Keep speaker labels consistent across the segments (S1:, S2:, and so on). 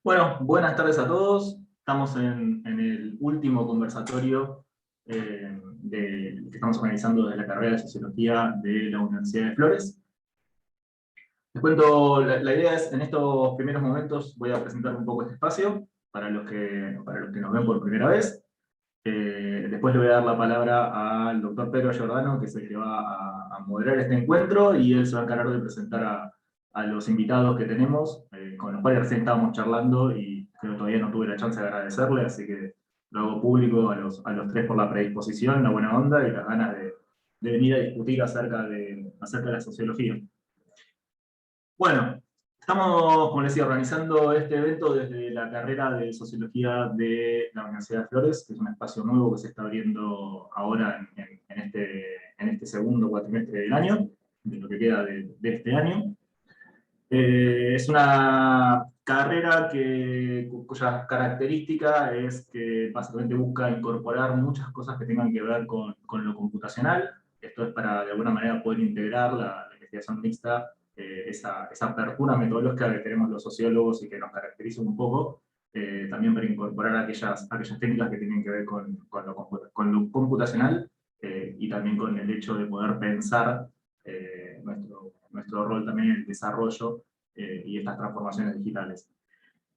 S1: Bueno, buenas tardes a todos. Estamos en el último conversatorio que estamos organizando desde la carrera de Sociología de la Universidad de Flores. Les cuento, la idea es, en estos primeros momentos voy a presentar un poco este espacio para los que nos ven por primera vez. Después le voy a dar la palabra al doctor Pedro Giordano, que es el que va a moderar este encuentro, y él se va a encargar de presentar a los invitados que tenemos, con los cuales recién estábamos charlando, y creo que todavía no tuve la chance de agradecerle, así que lo hago público a los tres por la predisposición, la buena onda y las ganas de venir a discutir acerca de la sociología. Bueno, estamos, como les decía, organizando este evento desde la carrera de Sociología de la Universidad de Flores, que es un espacio nuevo que se está abriendo ahora en este segundo cuatrimestre del año, de lo que queda de este año. Es una carrera cuya característica es que básicamente busca incorporar muchas cosas que tengan que ver con lo computacional. Esto es para, de alguna manera, poder integrar la investigación mixta, esa apertura metodológica que tenemos los sociólogos y que nos caracteriza un poco, también para incorporar aquellas técnicas que tienen que ver con lo computacional, y también con el hecho de poder pensar nuestro rol también en el desarrollo y estas transformaciones digitales.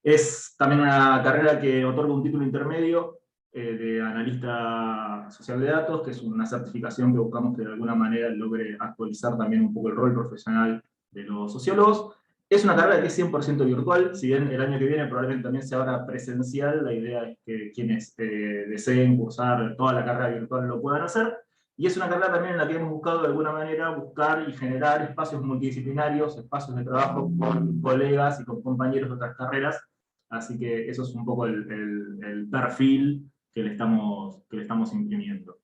S1: Es también una carrera que otorga un título intermedio de analista social de datos, que es una certificación que buscamos que de alguna manera logre actualizar también un poco el rol profesional de los sociólogos. Es una carrera que es 100% virtual, si bien el año que viene probablemente también se haga presencial, la idea es que quienes deseen cursar toda la carrera virtual lo puedan hacer. Y es una carrera también en la que hemos buscado de alguna manera buscar y generar espacios multidisciplinarios, espacios de trabajo con colegas y con compañeros de otras carreras. Así que eso es un poco el perfil que le estamos imprimiendo.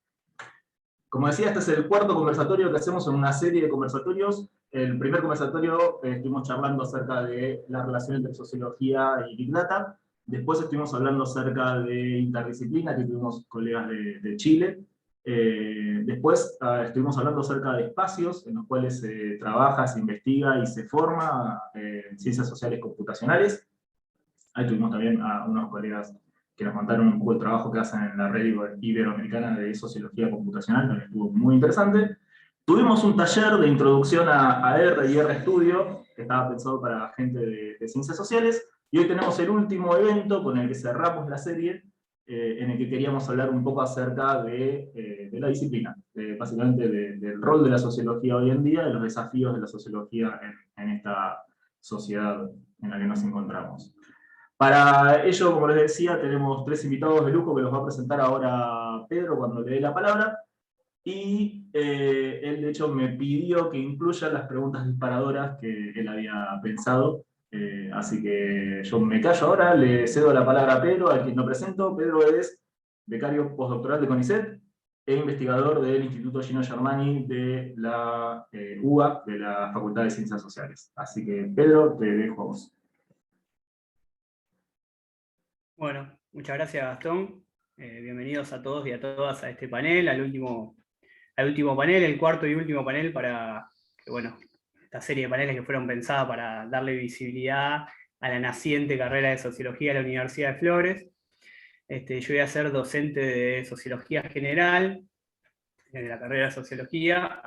S1: Como decía, este es el cuarto conversatorio que hacemos en una serie de conversatorios. El primer conversatorio estuvimos charlando acerca de la relación entre sociología y Big Data. Después estuvimos hablando acerca de interdisciplina, que tuvimos colegas de Chile. Después estuvimos hablando acerca de espacios en los cuales se trabaja, se investiga y se forma en ciencias sociales computacionales. Ahí tuvimos también a unos colegas que nos contaron un poco el trabajo que hacen en la red iberoamericana de sociología computacional, que estuvo muy interesante. Tuvimos un taller de introducción a R y RStudio, que estaba pensado para gente de ciencias sociales, y hoy tenemos el último evento con el que cerramos la serie, en el que queríamos hablar un poco acerca de la disciplina, básicamente del rol de la sociología hoy en día, de los desafíos de la sociología en esta sociedad en la que nos encontramos. Para ello, como les decía, tenemos tres invitados de lujo que los va a presentar ahora Pedro cuando le dé la palabra. Y él, de hecho, me pidió que incluya las preguntas disparadoras que él había pensado. Así que yo me callo ahora, le cedo la palabra a Pedro, a quien lo presento. Pedro es becario postdoctoral de CONICET e investigador del Instituto Gino Germani de la UBA, de la Facultad de Ciencias Sociales. Así que, Pedro, te dejo a vos.
S2: Bueno, muchas gracias, Gastón. Bienvenidos a todos y a todas a este panel, al último panel, el cuarto y último panel para, esta serie de paneles que fueron pensadas para darle visibilidad a la naciente carrera de Sociología de la Universidad de Flores. Yo voy a ser docente de Sociología General, de la carrera de Sociología,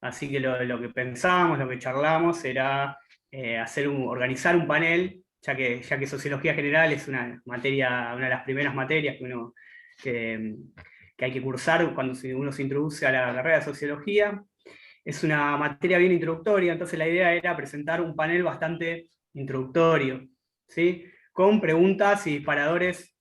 S2: así que lo que pensamos, lo que charlamos era organizar un panel, ya que Sociología General es una de las primeras materias que hay que cursar cuando uno se introduce a la carrera de Sociología. Es una materia bien introductoria, entonces la idea era presentar un panel bastante introductorio, ¿sí? Con preguntas y disparadores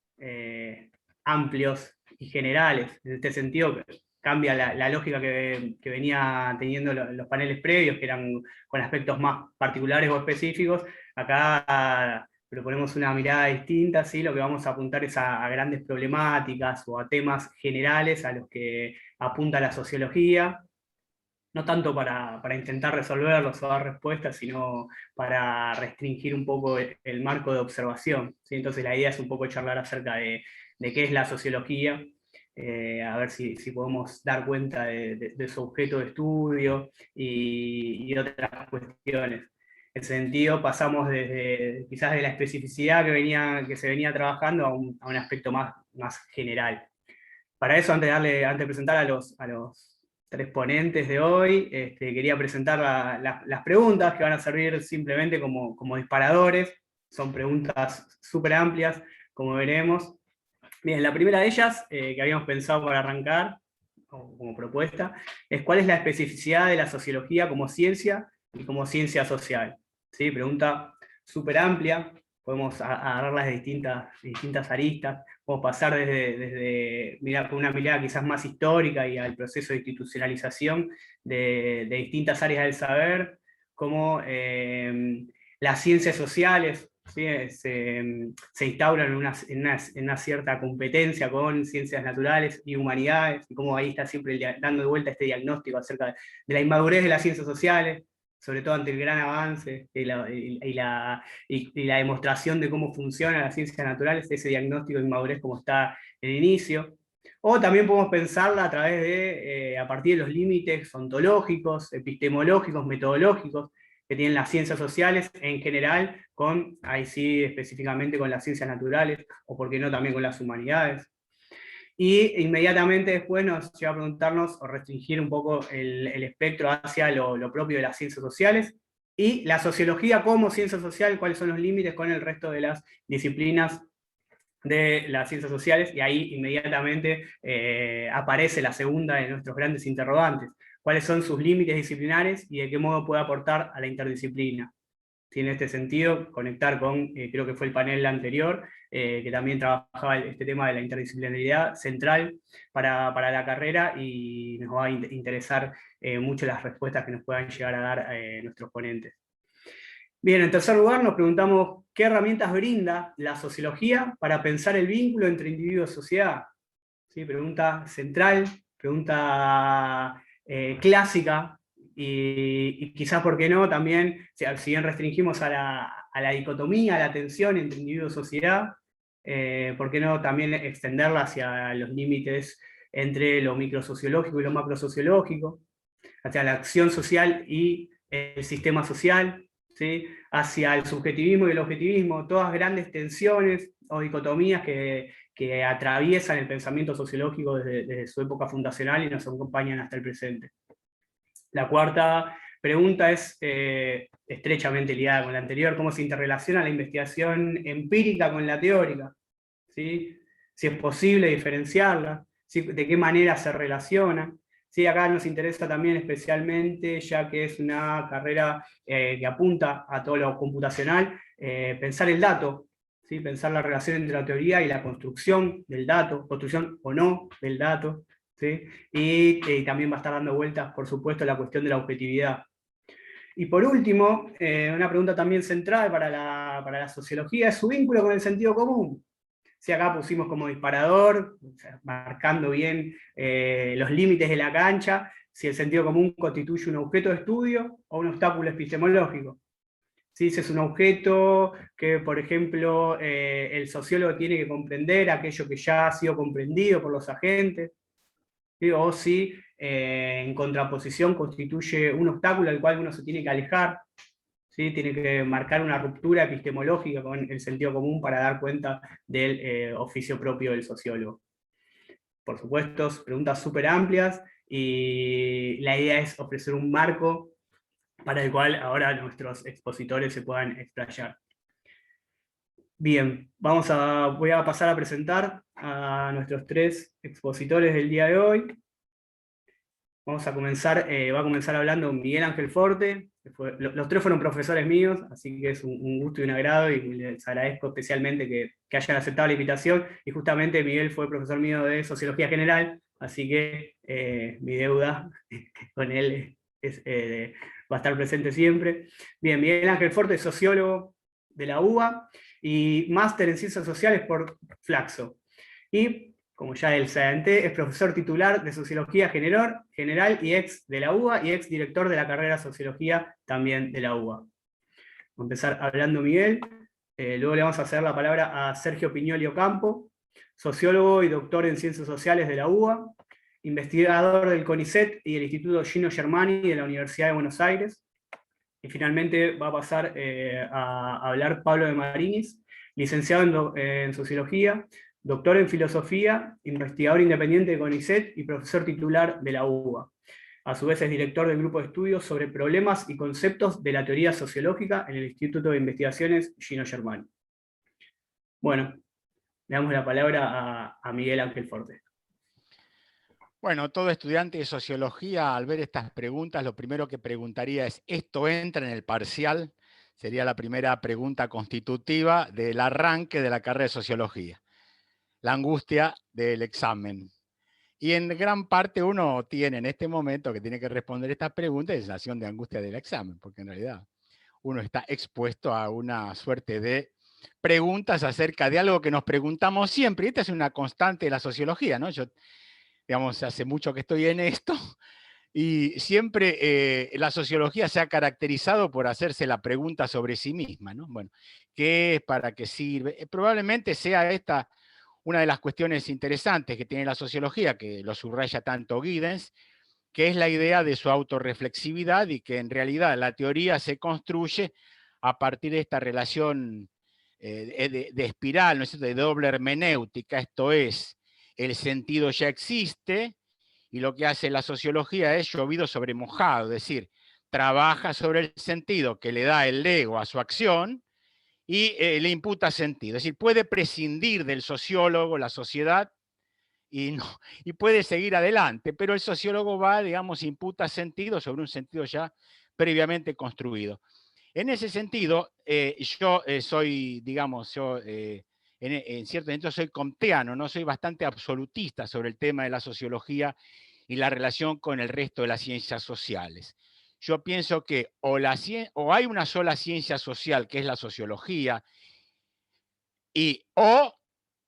S2: amplios y generales. En este sentido, cambia la lógica que venía teniendo los paneles previos, que eran con aspectos más particulares o específicos. Acá proponemos una mirada distinta, ¿sí? Lo que vamos a apuntar es a grandes problemáticas o a temas generales a los que apunta la sociología, no tanto para intentar resolverlos o dar respuestas, sino para restringir un poco el marco de observación, ¿sí? Entonces la idea es un poco charlar acerca de qué es la sociología, a ver si podemos dar cuenta de su objeto de estudio y otras cuestiones. ese sentido pasamos quizás de la especificidad que se venía trabajando a un aspecto más general. Para eso, antes de presentar a los 3 ponentes de hoy, quería presentar las preguntas que van a servir simplemente como disparadores. Son preguntas súper amplias, como veremos. Bien, la primera de ellas, que habíamos pensado para arrancar, como propuesta, es ¿cuál es la especificidad de la sociología como ciencia y como ciencia social? ¿Sí? Pregunta súper amplia, podemos agarrarlas de distintas aristas, podemos pasar desde con una mirada quizás más histórica y al proceso de institucionalización de distintas áreas del saber, como las ciencias sociales, ¿sí? se instauran en una cierta competencia con ciencias naturales y humanidades, y cómo ahí está siempre dando de vuelta este diagnóstico acerca de la inmadurez de las ciencias sociales, sobre todo ante el gran avance y la demostración de cómo funcionan las ciencias naturales, ese diagnóstico de inmadurez como está en el inicio. O también podemos pensarla a través a partir de los límites ontológicos, epistemológicos, metodológicos, que tienen las ciencias sociales en general, ahí sí específicamente con las ciencias naturales, o por qué no también con las humanidades. Y inmediatamente después nos lleva a preguntarnos o restringir un poco el espectro hacia lo propio de las ciencias sociales, y la sociología como ciencia social, cuáles son los límites con el resto de las disciplinas de las ciencias sociales, y ahí inmediatamente aparece la segunda de nuestros grandes interrogantes: cuáles son sus límites disciplinares y de qué modo puede aportar a la interdisciplina. Sí, en este sentido, conectar con, creo que fue el panel anterior, que también trabajaba este tema de la interdisciplinaridad central para la carrera, y nos va a interesar mucho las respuestas que nos puedan llegar a dar nuestros ponentes. Bien, en tercer lugar nos preguntamos qué herramientas brinda la sociología para pensar el vínculo entre individuo y sociedad. ¿Sí? Pregunta central, pregunta clásica, y quizás, ¿por qué no?, también, si bien restringimos a la dicotomía, a la tensión entre individuo y sociedad, ¿por qué no también extenderla hacia los límites entre lo microsociológico y lo macrosociológico, hacia la acción social y el sistema social, ¿sí? Hacia el subjetivismo y el objetivismo, todas grandes tensiones o dicotomías que atraviesan el pensamiento sociológico desde su época fundacional y nos acompañan hasta el presente. La cuarta pregunta es estrechamente ligada con la anterior: ¿cómo se interrelaciona la investigación empírica con la teórica? ¿Sí? Si es posible diferenciarla, ¿sí? ¿De qué manera se relaciona? Sí, acá nos interesa también especialmente, ya que es una carrera que apunta a todo lo computacional, pensar el dato, ¿sí? Pensar la relación entre la teoría y la construcción del dato, construcción o no del dato, ¿sí? Y también va a estar dando vueltas, por supuesto, la cuestión de la objetividad. Y por último, una pregunta también central para la sociología es su vínculo con el sentido común. Si acá pusimos como disparador, o sea, marcando bien los límites de la cancha, si el sentido común constituye un objeto de estudio o un obstáculo epistemológico. Si es un objeto que, por ejemplo, el sociólogo tiene que comprender aquello que ya ha sido comprendido por los agentes, ¿sí? O si en contraposición constituye un obstáculo al cual uno se tiene que alejar, ¿sí? Tiene que marcar una ruptura epistemológica con el sentido común para dar cuenta del oficio propio del sociólogo. Por supuesto, preguntas súper amplias, y la idea es ofrecer un marco para el cual ahora nuestros expositores se puedan explayar. Bien, voy a pasar a presentar a nuestros 3 expositores del día de hoy. Va a comenzar hablando Miguel Ángel Forte. Los 3 fueron profesores míos, así que es un gusto y un agrado, y les agradezco especialmente que hayan aceptado la invitación. Y justamente Miguel fue profesor mío de Sociología General, así que mi deuda con él va a estar presente siempre. Bien, Miguel Ángel Forte es sociólogo de la UBA y máster en Ciencias Sociales por Flaxo. Y, como ya él se adelanté, es profesor titular de Sociología General y ex de la UBA, y ex director de la carrera Sociología también de la UBA. Vamos a empezar hablando Miguel, luego le vamos a ceder la palabra a Sergio Pignoli Ocampo, sociólogo y doctor en Ciencias Sociales de la UBA, investigador del CONICET y del Instituto Gino Germani de la Universidad de Buenos Aires, Y finalmente va a pasar a hablar Pablo de Marinis, licenciado en Sociología, doctor en Filosofía, investigador independiente de CONICET y profesor titular de la UBA. A su vez es director del grupo de estudios sobre problemas y conceptos de la teoría sociológica en el Instituto de Investigaciones Gino Germani. Bueno, le damos la palabra a Miguel Ángel Forte.
S3: Bueno, todo estudiante de sociología, al ver estas preguntas, lo primero que preguntaría es, ¿esto entra en el parcial? Sería la primera pregunta constitutiva del arranque de la carrera de sociología. La angustia del examen. Y en gran parte uno tiene en este momento que tiene que responder estas preguntas de sensación de angustia del examen, porque en realidad uno está expuesto a una suerte de preguntas acerca de algo que nos preguntamos siempre. Y esta es una constante de la sociología, ¿no? Yo, digamos, hace mucho que estoy en esto y siempre la sociología se ha caracterizado por hacerse la pregunta sobre sí misma, ¿no? Bueno, ¿qué es? ¿Para qué sirve? Probablemente sea esta una de las cuestiones interesantes que tiene la sociología, que lo subraya tanto Giddens, que es la idea de su autorreflexividad y que en realidad la teoría se construye a partir de esta relación de espiral, ¿no es cierto?, de doble hermenéutica, esto es, el sentido ya existe, y lo que hace la sociología es llovido sobre mojado, es decir, trabaja sobre el sentido que le da el ego a su acción y le imputa sentido. Es decir, puede prescindir del sociólogo, la sociedad, y puede seguir adelante, pero el sociólogo va, digamos, imputa sentido sobre un sentido ya previamente construido. En ese sentido, yo soy, digamos, en cierto sentido soy comteano, ¿no? Soy bastante absolutista sobre el tema de la sociología y la relación con el resto de las ciencias sociales. Yo pienso que o hay una sola ciencia social, que es la sociología, o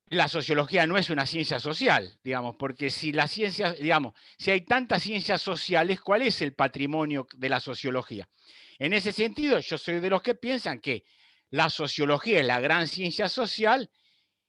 S3: la sociología no es una ciencia social, digamos, porque si la ciencia, digamos, si hay tantas ciencias sociales, ¿cuál es el patrimonio de la sociología? En ese sentido, yo soy de los que piensan que la sociología es la gran ciencia social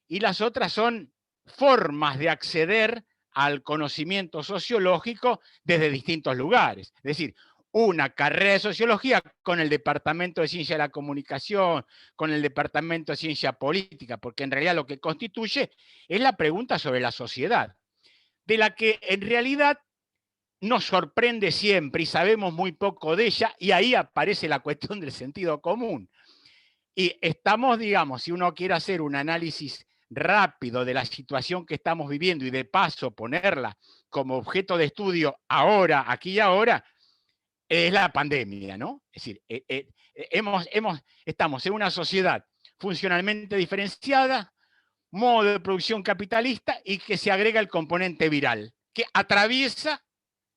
S3: y las otras son formas de acceder al conocimiento sociológico desde distintos lugares. Es decir, una carrera de sociología con el Departamento de Ciencia de la Comunicación, con el Departamento de Ciencia Política, porque en realidad lo que constituye es la pregunta sobre la sociedad, de la que en realidad nos sorprende siempre y sabemos muy poco de ella, y ahí aparece la cuestión del sentido común. Y estamos, digamos, si uno quiere hacer un análisis rápido de la situación que estamos viviendo y de paso ponerla como objeto de estudio ahora, aquí y ahora, es la pandemia, ¿no? Es decir, estamos en una sociedad funcionalmente diferenciada, modo de producción capitalista y que se agrega el componente viral, que atraviesa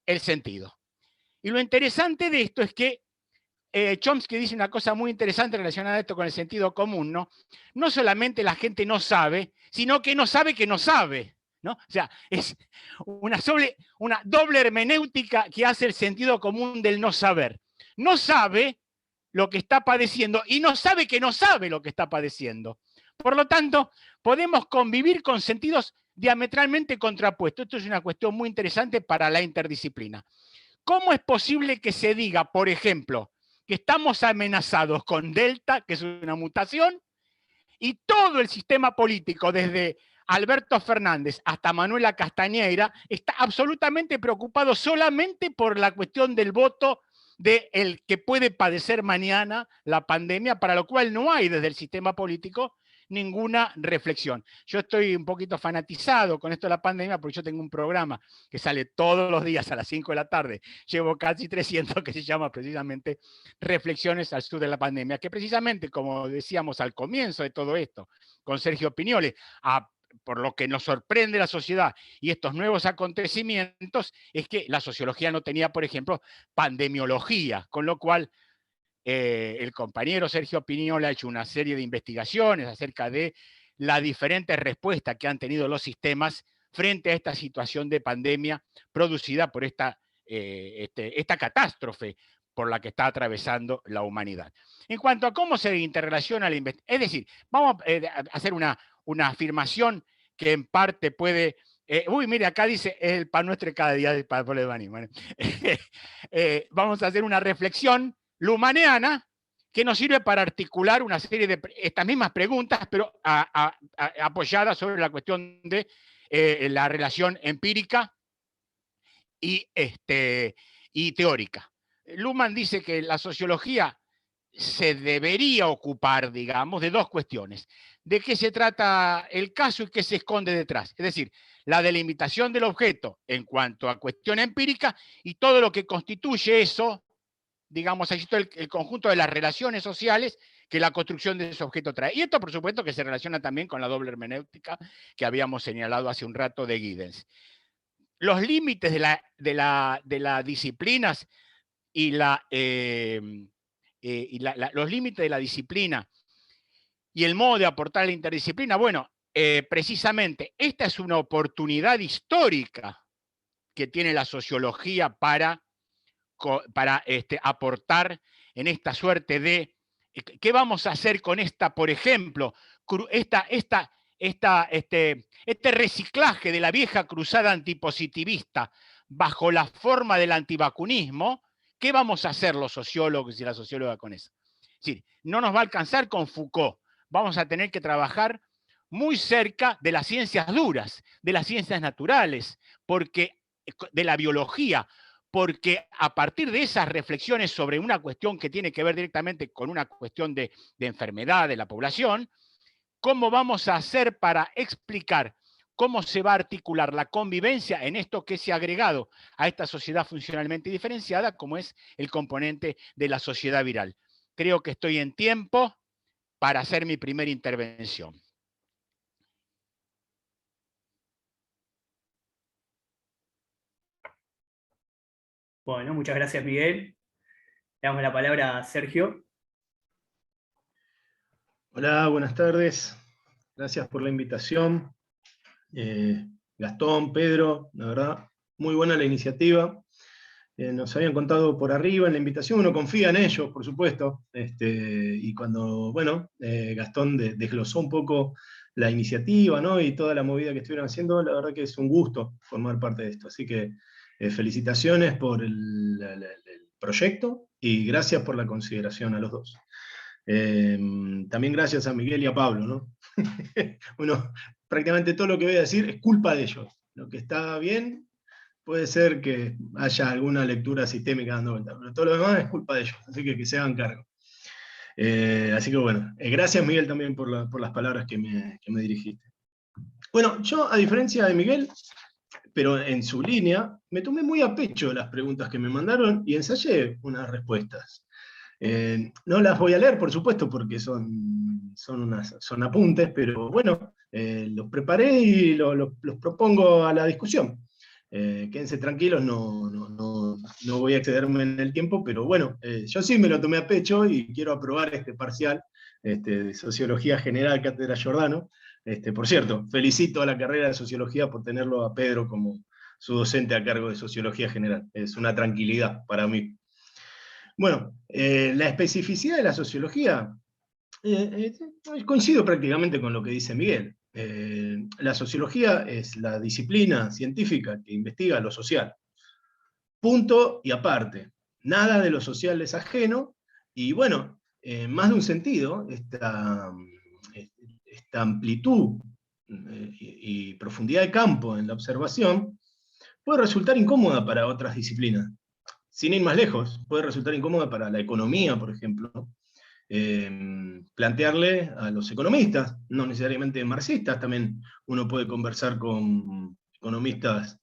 S3: el sentido. Y lo interesante de esto es que Chomsky dice una cosa muy interesante relacionada a esto con el sentido común, ¿no? No solamente la gente no sabe, sino que no sabe que no sabe, ¿no? O sea, es una doble hermenéutica que hace el sentido común del no saber. No sabe lo que está padeciendo y no sabe que no sabe lo que está padeciendo. Por lo tanto, podemos convivir con sentidos diametralmente contrapuestos. Esto es una cuestión muy interesante para la interdisciplina. ¿Cómo es posible que se diga, por ejemplo, que estamos amenazados con Delta, que es una mutación, y todo el sistema político, desde Alberto Fernández hasta Manuela Castañeira, está absolutamente preocupado solamente por la cuestión del voto del que puede padecer mañana la pandemia, para lo cual no hay desde el sistema político ninguna reflexión? Yo estoy un poquito fanatizado con esto de la pandemia porque yo tengo un programa que sale todos los días a las 5 de la tarde, llevo casi 300, que se llama precisamente Reflexiones al sur de la pandemia, que precisamente, como decíamos al comienzo de todo esto, con Sergio Pignoli, por lo que nos sorprende la sociedad y estos nuevos acontecimientos, es que la sociología no tenía, por ejemplo, pandemiología, con lo cual el compañero Sergio Pignoli ha hecho una serie de investigaciones acerca de las diferentes respuestas que han tenido los sistemas frente a esta situación de pandemia producida por esta catástrofe por la que está atravesando la humanidad. En cuanto a cómo se interrelaciona la investigación, es decir, vamos a hacer una afirmación que en parte puede... mire, acá dice, el pan nuestro cada día para el pueblo de Bani. Bueno, vamos a hacer una reflexión luhmanniana, que nos sirve para articular una serie de estas mismas preguntas, pero apoyadas sobre la cuestión de la relación empírica y teórica. Luhmann dice que la sociología se debería ocupar, digamos, de dos cuestiones. ¿De qué se trata el caso y qué se esconde detrás? Es decir, la delimitación del objeto en cuanto a cuestión empírica y todo lo que constituye eso, digamos, ahí está el conjunto de las relaciones sociales que la construcción de ese objeto trae. Y esto, por supuesto, que se relaciona también con la doble hermenéutica que habíamos señalado hace un rato de Giddens. Los límites de las disciplinas y los límites de la disciplina y el modo de aportar la interdisciplina, bueno, precisamente esta es una oportunidad histórica que tiene la sociología para aportar en esta suerte de ¿qué vamos a hacer con esta, por ejemplo, este reciclaje de la vieja cruzada antipositivista bajo la forma del antivacunismo? ¿Qué vamos a hacer los sociólogos y la socióloga con eso? Es decir, no nos va a alcanzar con Foucault, vamos a tener que trabajar muy cerca de las ciencias duras, de las ciencias naturales, de la biología, porque a partir de esas reflexiones sobre una cuestión que tiene que ver directamente con una cuestión de enfermedad de la población, ¿cómo vamos a hacer para explicar cómo se va a articular la convivencia en esto que se ha agregado a esta sociedad funcionalmente diferenciada, como es el componente de la sociedad viral? Creo que estoy en tiempo para hacer mi primera intervención.
S2: Bueno, muchas gracias, Miguel. Le damos la palabra a Sergio.
S4: Hola, buenas tardes. Gracias por la invitación. Gastón, Pedro, la verdad, muy buena la iniciativa. Nos habían contado por arriba en la invitación, uno confía en ellos, por supuesto. Y cuando, bueno, Gastón desglosó un poco la iniciativa, ¿no? Y toda la movida que estuvieron haciendo, la verdad que es un gusto formar parte de esto. Así que felicitaciones por el proyecto y gracias por la consideración a los dos. También gracias a Miguel y a Pablo, ¿no? Bueno, prácticamente todo lo que voy a decir es culpa de ellos. Lo que está bien, puede ser que haya alguna lectura sistémica dando vuelta, pero todo lo demás es culpa de ellos, así que se hagan cargo. Así que bueno, gracias Miguel también por las palabras que me dirigiste. Bueno, yo a diferencia de Miguel, pero en su línea, me tomé muy a pecho las preguntas que me mandaron y ensayé unas respuestas. No las voy a leer, por supuesto, porque son apuntes, pero bueno, los preparé y los propongo a la discusión. Quédense tranquilos, no voy a excederme en el tiempo, pero bueno, yo sí me lo tomé a pecho y quiero aprobar este parcial de Sociología General, Cátedra Giordano. Por cierto, felicito a la carrera de Sociología por tenerlo a Pedro como su docente a cargo de Sociología General. Es una tranquilidad para mí. Bueno, la especificidad de la sociología, coincido prácticamente con lo que dice Miguel. La sociología es la disciplina científica que investiga lo social. Punto y aparte. Nada de lo social es ajeno, y bueno, en más de un sentido, esta amplitud y profundidad de campo en la observación puede resultar incómoda para otras disciplinas. Sin ir más lejos, puede resultar incómoda para la economía, por ejemplo, plantearle a los economistas, no necesariamente marxistas, también uno puede conversar con economistas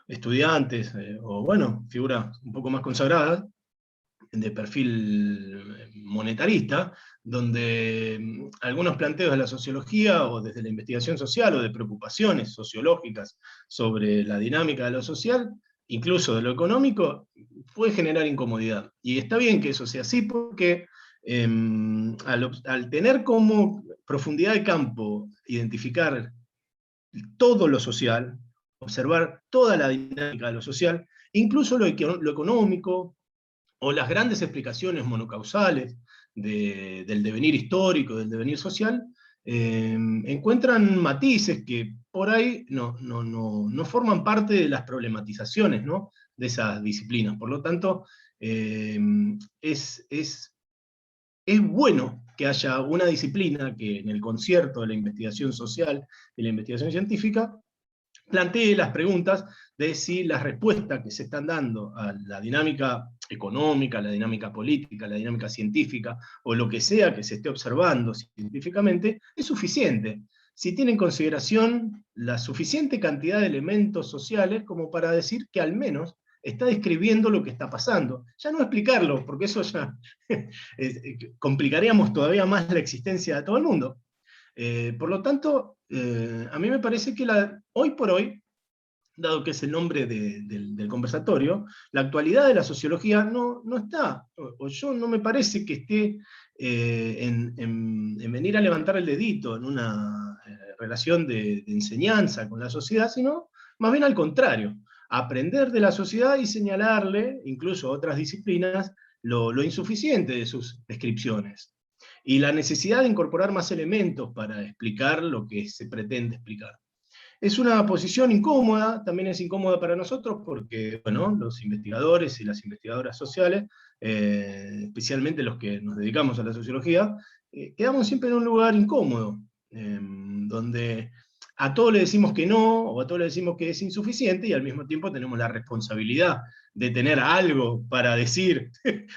S4: estudiantes, o bueno, figuras un poco más consagradas, de perfil monetarista, donde algunos planteos de la sociología, o desde la investigación social, o de preocupaciones sociológicas sobre la dinámica de lo social, incluso de lo económico, puede generar incomodidad. Y está bien que eso sea así, porque al tener como profundidad de campo identificar todo lo social, observar toda la dinámica de lo social, incluso lo económico, o las grandes explicaciones monocausales del devenir histórico, del devenir social, encuentran matices que por ahí no forman parte de las problematizaciones, ¿no?, de esas disciplinas. Por lo tanto, es bueno que haya una disciplina que en el concierto de la investigación social y la investigación científica plantee las preguntas de si las respuestas que se están dando a la dinámica económica, la dinámica política, la dinámica científica, o lo que sea que se esté observando científicamente, es suficiente. Si tiene en consideración la suficiente cantidad de elementos sociales como para decir que al menos está describiendo lo que está pasando. Ya no explicarlo, porque eso ya complicaríamos todavía más la existencia de todo el mundo. Por lo tanto, a mí me parece que hoy por hoy, dado que es el nombre del conversatorio, la actualidad de la sociología no está, o yo no me parece que esté en venir a levantar el dedito en una relación de enseñanza con la sociedad, sino más bien al contrario, aprender de la sociedad y señalarle, incluso a otras disciplinas, lo insuficiente de sus descripciones. Y la necesidad de incorporar más elementos para explicar lo que se pretende explicar. Es una posición incómoda, también es incómoda para nosotros porque, bueno, los investigadores y las investigadoras sociales, especialmente los que nos dedicamos a la sociología, quedamos siempre en un lugar incómodo, donde a todos le decimos que no, o a todos le decimos que es insuficiente, y al mismo tiempo tenemos la responsabilidad de tener algo para decir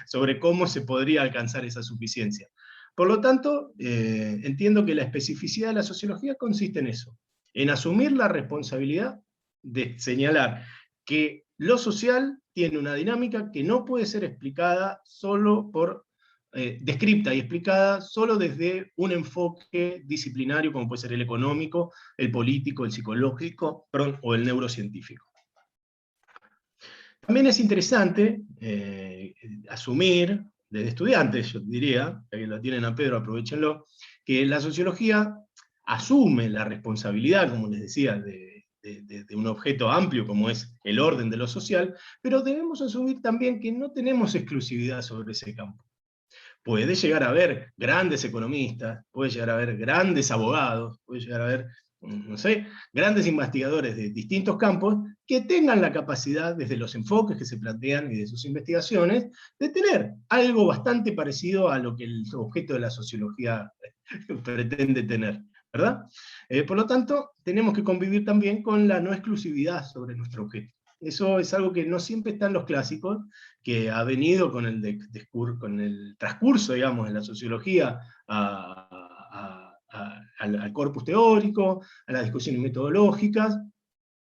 S4: sobre cómo se podría alcanzar esa suficiencia. Por lo tanto, entiendo que la especificidad de la sociología consiste en eso, en asumir la responsabilidad de señalar que lo social tiene una dinámica que no puede ser explicada solo por, descripta y explicada solo desde un enfoque disciplinario como puede ser el económico, el político, el psicológico, perdón, o el neurocientífico. También es interesante asumir, desde estudiantes, yo diría, que lo tienen a Pedro, aprovechenlo, que la sociología asume la responsabilidad, como les decía, de un objeto amplio como es el orden de lo social, pero debemos asumir también que no tenemos exclusividad sobre ese campo. Puede llegar a haber grandes economistas, puede llegar a haber grandes abogados, puede llegar a haber, no sé, grandes investigadores de distintos campos que tengan la capacidad, desde los enfoques que se plantean y de sus investigaciones, de tener algo bastante parecido a lo que el objeto de la sociología pretende tener, ¿verdad? Por lo tanto, tenemos que convivir también con la no exclusividad sobre nuestro objeto. Eso es algo que no siempre está en los clásicos, que ha venido con el transcurso, digamos, de la sociología al corpus teórico, a las discusiones metodológicas,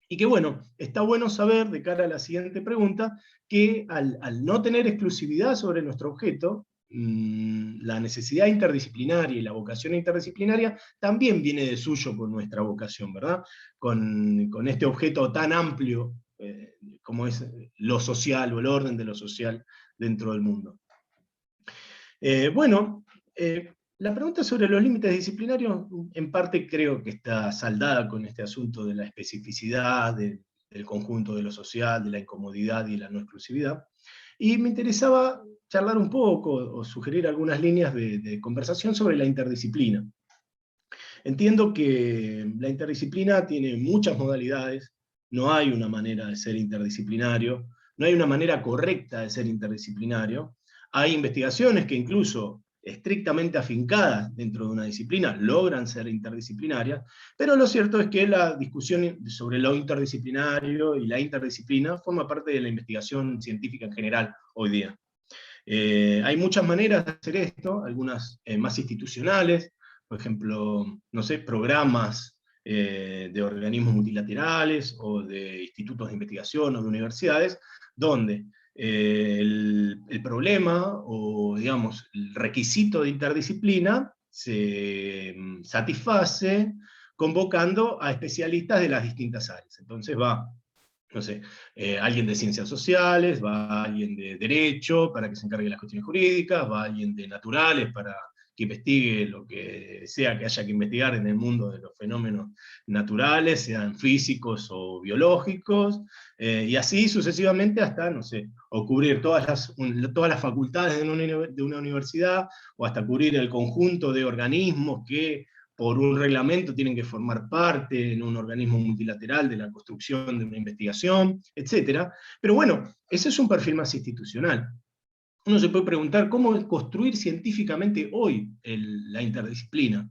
S4: y que bueno, está bueno saber, de cara a la siguiente pregunta, que al no tener exclusividad sobre nuestro objeto, la necesidad interdisciplinaria y la vocación interdisciplinaria también viene de suyo con nuestra vocación, ¿verdad? Con este objeto tan amplio como es lo social, o el orden de lo social dentro del mundo. La pregunta sobre los límites disciplinarios, en parte creo que está saldada con este asunto de la especificidad, del conjunto de lo social, de la incomodidad y la no exclusividad. Y me interesaba charlar un poco, o sugerir algunas líneas de conversación sobre la interdisciplina. Entiendo que la interdisciplina tiene muchas modalidades, no hay una manera de ser interdisciplinario, no hay una manera correcta de ser interdisciplinario. Hay investigaciones que incluso estrictamente afincadas dentro de una disciplina logran ser interdisciplinarias, pero lo cierto es que la discusión sobre lo interdisciplinario y la interdisciplina forma parte de la investigación científica en general hoy día. Hay muchas maneras de hacer esto, algunas más institucionales, por ejemplo, no sé, programas de organismos multilaterales, o de institutos de investigación, o de universidades, donde el problema, o digamos, el requisito de interdisciplina se satisface convocando a especialistas de las distintas áreas. Entonces va, no sé, alguien de ciencias sociales, va alguien de derecho para que se encargue de las cuestiones jurídicas, va alguien de naturales para que investigue lo que sea que haya que investigar en el mundo de los fenómenos naturales, sean físicos o biológicos, y así sucesivamente hasta, no sé, o cubrir todas las facultades de una universidad, o hasta cubrir el conjunto de organismos que por un reglamento tienen que formar parte en un organismo multilateral de la construcción de una investigación, etc. Pero bueno, ese es un perfil más institucional. uno se puede preguntar cómo construir científicamente hoy la interdisciplina.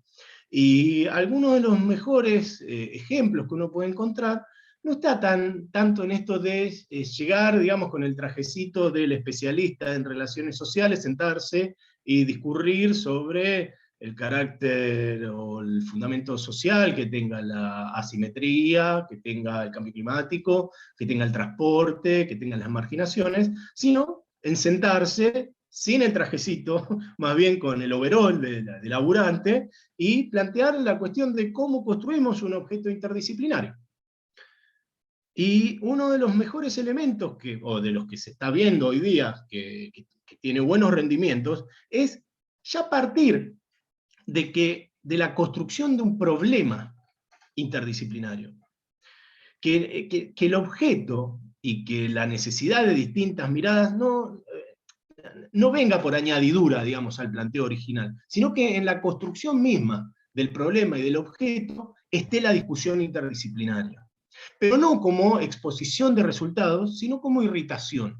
S4: Y algunos de los mejores ejemplos que uno puede encontrar no está tanto en esto de llegar, digamos, con el trajecito del especialista en relaciones sociales, sentarse y discurrir sobre el carácter o el fundamento social que tenga la asimetría, que tenga el cambio climático, que tenga el transporte, que tenga las marginaciones, sino en sentarse sin el trajecito, más bien con el overall de laburante, y plantear la cuestión de cómo construimos un objeto interdisciplinario. Y uno de los mejores elementos, o de los que se está viendo hoy día, que tiene buenos rendimientos, es ya partir de la construcción de un problema interdisciplinario. Que el objeto y que la necesidad de distintas miradas no venga por añadidura, digamos, al planteo original, sino que en la construcción misma del problema y del objeto esté la discusión interdisciplinaria. Pero no como exposición de resultados, sino como irritación.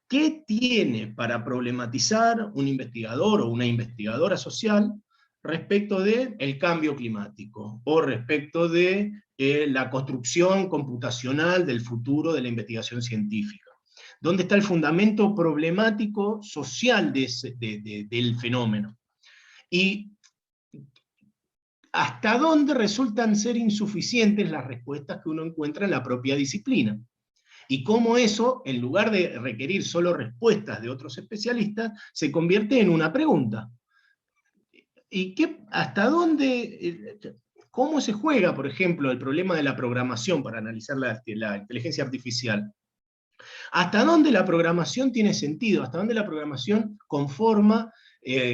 S4: ¿Qué tiene para problematizar un investigador o una investigadora social respecto del cambio climático, o respecto de la construcción computacional del futuro de la investigación científica? ¿Dónde está el fundamento problemático social del fenómeno? Y ¿hasta dónde resultan ser insuficientes las respuestas que uno encuentra en la propia disciplina? Y cómo eso, en lugar de requerir solo respuestas de otros especialistas, se convierte en una pregunta. ¿Y hasta dónde, cómo se juega, por ejemplo, el problema de la programación para analizar la inteligencia artificial? ¿Hasta dónde la programación tiene sentido? ¿Hasta dónde la programación conforma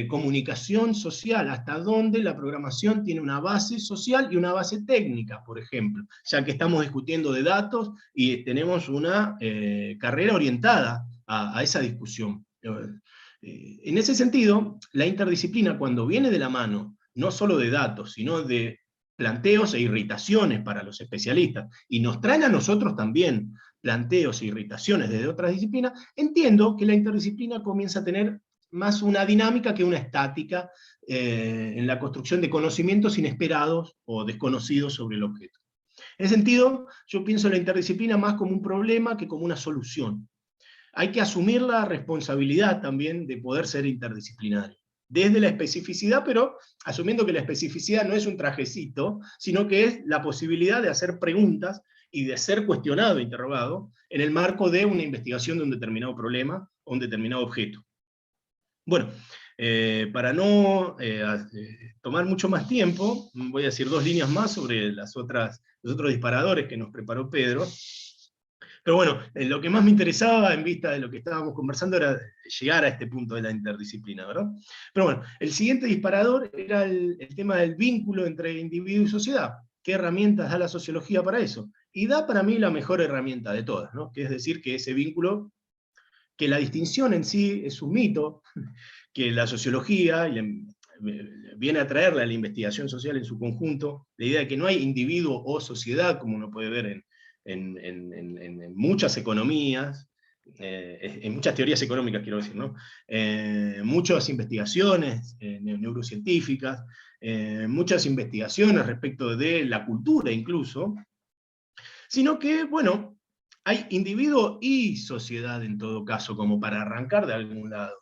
S4: comunicación social? ¿Hasta dónde la programación tiene una base social y una base técnica, por ejemplo? Ya que estamos discutiendo de datos y tenemos una carrera orientada a esa discusión. En ese sentido, la interdisciplina, cuando viene de la mano, no solo de datos, sino de planteos e irritaciones para los especialistas, y nos traen a nosotros también planteos e irritaciones desde otras disciplinas, entiendo que la interdisciplina comienza a tener más una dinámica que una estática en la construcción de conocimientos inesperados o desconocidos sobre el objeto. En ese sentido, yo pienso en la interdisciplina más como un problema que como una solución. Hay que asumir la responsabilidad también de poder ser interdisciplinario, desde la especificidad, pero asumiendo que la especificidad no es un trajecito, sino que es la posibilidad de hacer preguntas y de ser cuestionado, interrogado, en el marco de una investigación de un determinado problema o un determinado objeto. Bueno, para no tomar mucho más tiempo, voy a decir 2 líneas más sobre los otros disparadores que nos preparó Pedro. Pero bueno, lo que más me interesaba en vista de lo que estábamos conversando era llegar a este punto de la interdisciplina, ¿verdad? Pero bueno, el siguiente disparador era el tema del vínculo entre individuo y sociedad. ¿Qué herramientas da la sociología para eso? Y da para mí la mejor herramienta de todas, ¿no? Que es decir, que ese vínculo, que la distinción en sí es un mito, que la sociología viene a traerle a la investigación social en su conjunto, la idea de que no hay individuo o sociedad, como uno puede ver en muchas economías, en muchas teorías económicas, quiero decir, ¿no? Muchas investigaciones neurocientíficas, muchas investigaciones respecto de la cultura incluso, sino que, bueno, hay individuo y sociedad en todo caso, como para arrancar de algún lado.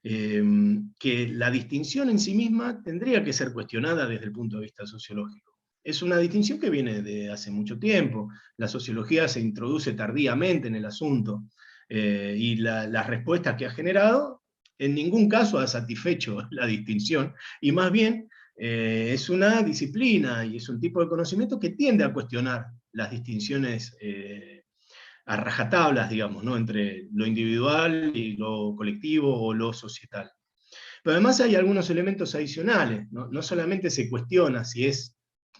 S4: Que la distinción en sí misma tendría que ser cuestionada desde el punto de vista sociológico. Es una distinción que viene de hace mucho tiempo. La sociología se introduce tardíamente en el asunto, y las respuestas que ha generado en ningún caso ha satisfecho la distinción, y más bien es una disciplina y es un tipo de conocimiento que tiende a cuestionar las distinciones a rajatablas, digamos, ¿no? Entre lo individual y lo colectivo o lo societal. Pero además hay algunos elementos adicionales, ¿no? No solamente se cuestiona si es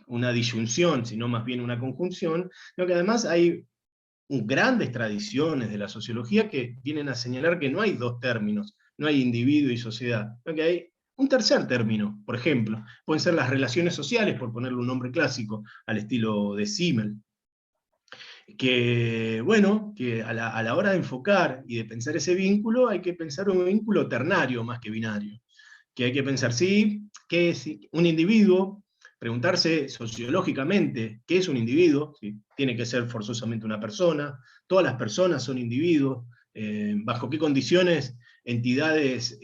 S4: una disyunción, sino más bien una conjunción, sino que además hay grandes tradiciones de la sociología que vienen a señalar que no hay 2 términos, no hay individuo y sociedad, sino que hay un tercer término. Por ejemplo, pueden ser las relaciones sociales, por ponerle un nombre clásico, al estilo de Simmel. que, bueno, que a la hora de enfocar y de pensar ese vínculo, hay que pensar un vínculo ternario más que binario. Que hay que pensar, sí, ¿qué es un individuo? Preguntarse sociológicamente qué es un individuo, ¿sí? Tiene que ser forzosamente una persona, todas las personas son individuos, bajo qué condiciones entidades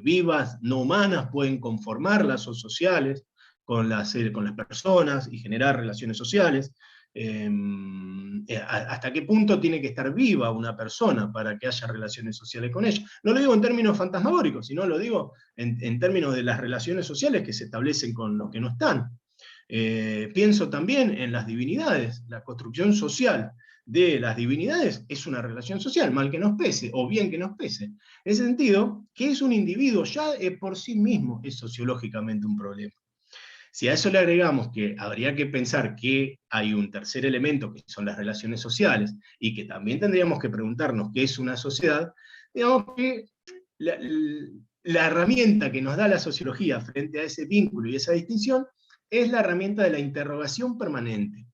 S4: vivas, no humanas, pueden conformar lazos sociales con las personas y generar relaciones sociales. Hasta qué punto tiene que estar viva una persona para que haya relaciones sociales con ella. No lo digo en términos fantasmagóricos, sino lo digo en términos de las relaciones sociales que se establecen con los que no están. Pienso también en las divinidades, la construcción social de las divinidades es una relación social, mal que nos pese, o bien que nos pese. En ese sentido, que es un individuo ya por sí mismo es sociológicamente un problema. Si a eso le agregamos que habría que pensar que hay un tercer elemento, que son las relaciones sociales, y que también tendríamos que preguntarnos qué es una sociedad, digamos que la herramienta que nos da la sociología frente a ese vínculo y esa distinción es la herramienta de la interrogación permanente.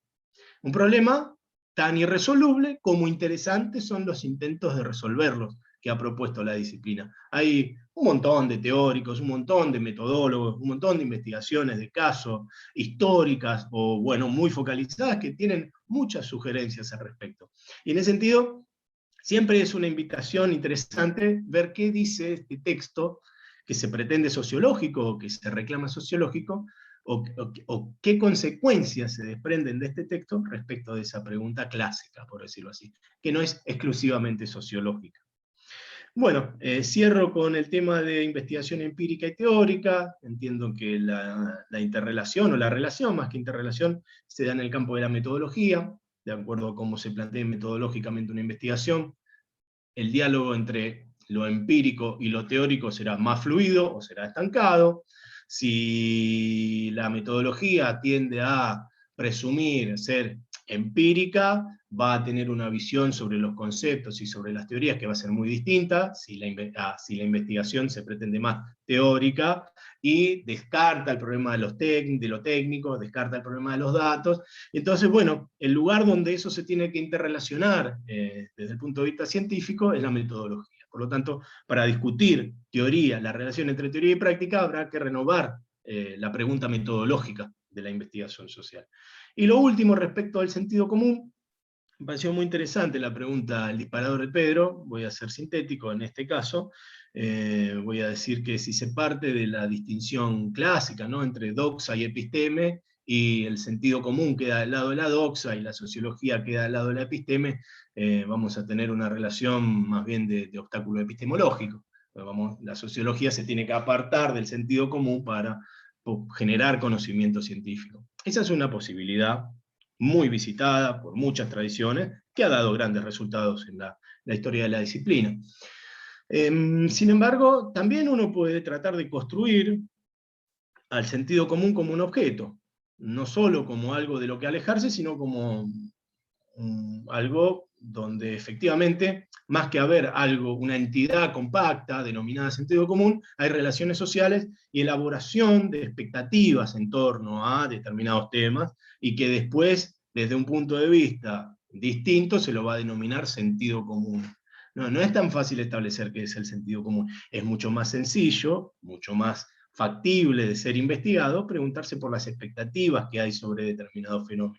S4: Un problema tan irresoluble como interesantes son los intentos de resolverlos que ha propuesto la disciplina. Hay un montón de teóricos, un montón de metodólogos, un montón de investigaciones de casos históricas o, bueno, muy focalizadas que tienen muchas sugerencias al respecto. Y en ese sentido, siempre es una invitación interesante ver qué dice este texto que se pretende sociológico o que se reclama sociológico, o qué consecuencias se desprenden de este texto respecto de esa pregunta clásica, por decirlo así, que no es exclusivamente sociológica. Bueno, cierro con el tema de investigación empírica y teórica. Entiendo que la interrelación, o la relación más que interrelación, se da en el campo de la metodología, de acuerdo a cómo se plantea metodológicamente una investigación. El diálogo entre lo empírico y lo teórico será más fluido o será estancado. Si la metodología tiende a presumir ser empírica, va a tener una visión sobre los conceptos y sobre las teorías que va a ser muy distinta, si la investigación se pretende más teórica, y descarta el problema de lo técnico, descarta el problema de los datos. Entonces, bueno, el lugar donde eso se tiene que interrelacionar desde el punto de vista científico es la metodología. Por lo tanto, para discutir teoría, la relación entre teoría y práctica, habrá que renovar la pregunta metodológica de la investigación social. Y lo último, respecto al sentido común, me pareció muy interesante la pregunta del disparador de Pedro. Voy a ser sintético en este caso. Voy a decir que si se parte de la distinción clásica, ¿no?, entre doxa y episteme, y el sentido común queda del lado de la doxa y la sociología queda del lado de la episteme, vamos a tener una relación más bien de obstáculo epistemológico. La sociología se tiene que apartar del sentido común para generar conocimiento científico. Esa es una posibilidad muy visitada por muchas tradiciones, que ha dado grandes resultados en la historia de la disciplina. Sin embargo, también uno puede tratar de construir al sentido común como un objeto, no solo como algo de lo que alejarse, sino como algo donde efectivamente, más que haber algo, una entidad compacta denominada sentido común, hay relaciones sociales y elaboración de expectativas en torno a determinados temas, y que después, desde un punto de vista distinto, se lo va a denominar sentido común. No es tan fácil establecer qué es el sentido común. Es mucho más sencillo, mucho más factible de ser investigado, preguntarse por las expectativas que hay sobre determinados fenómenos.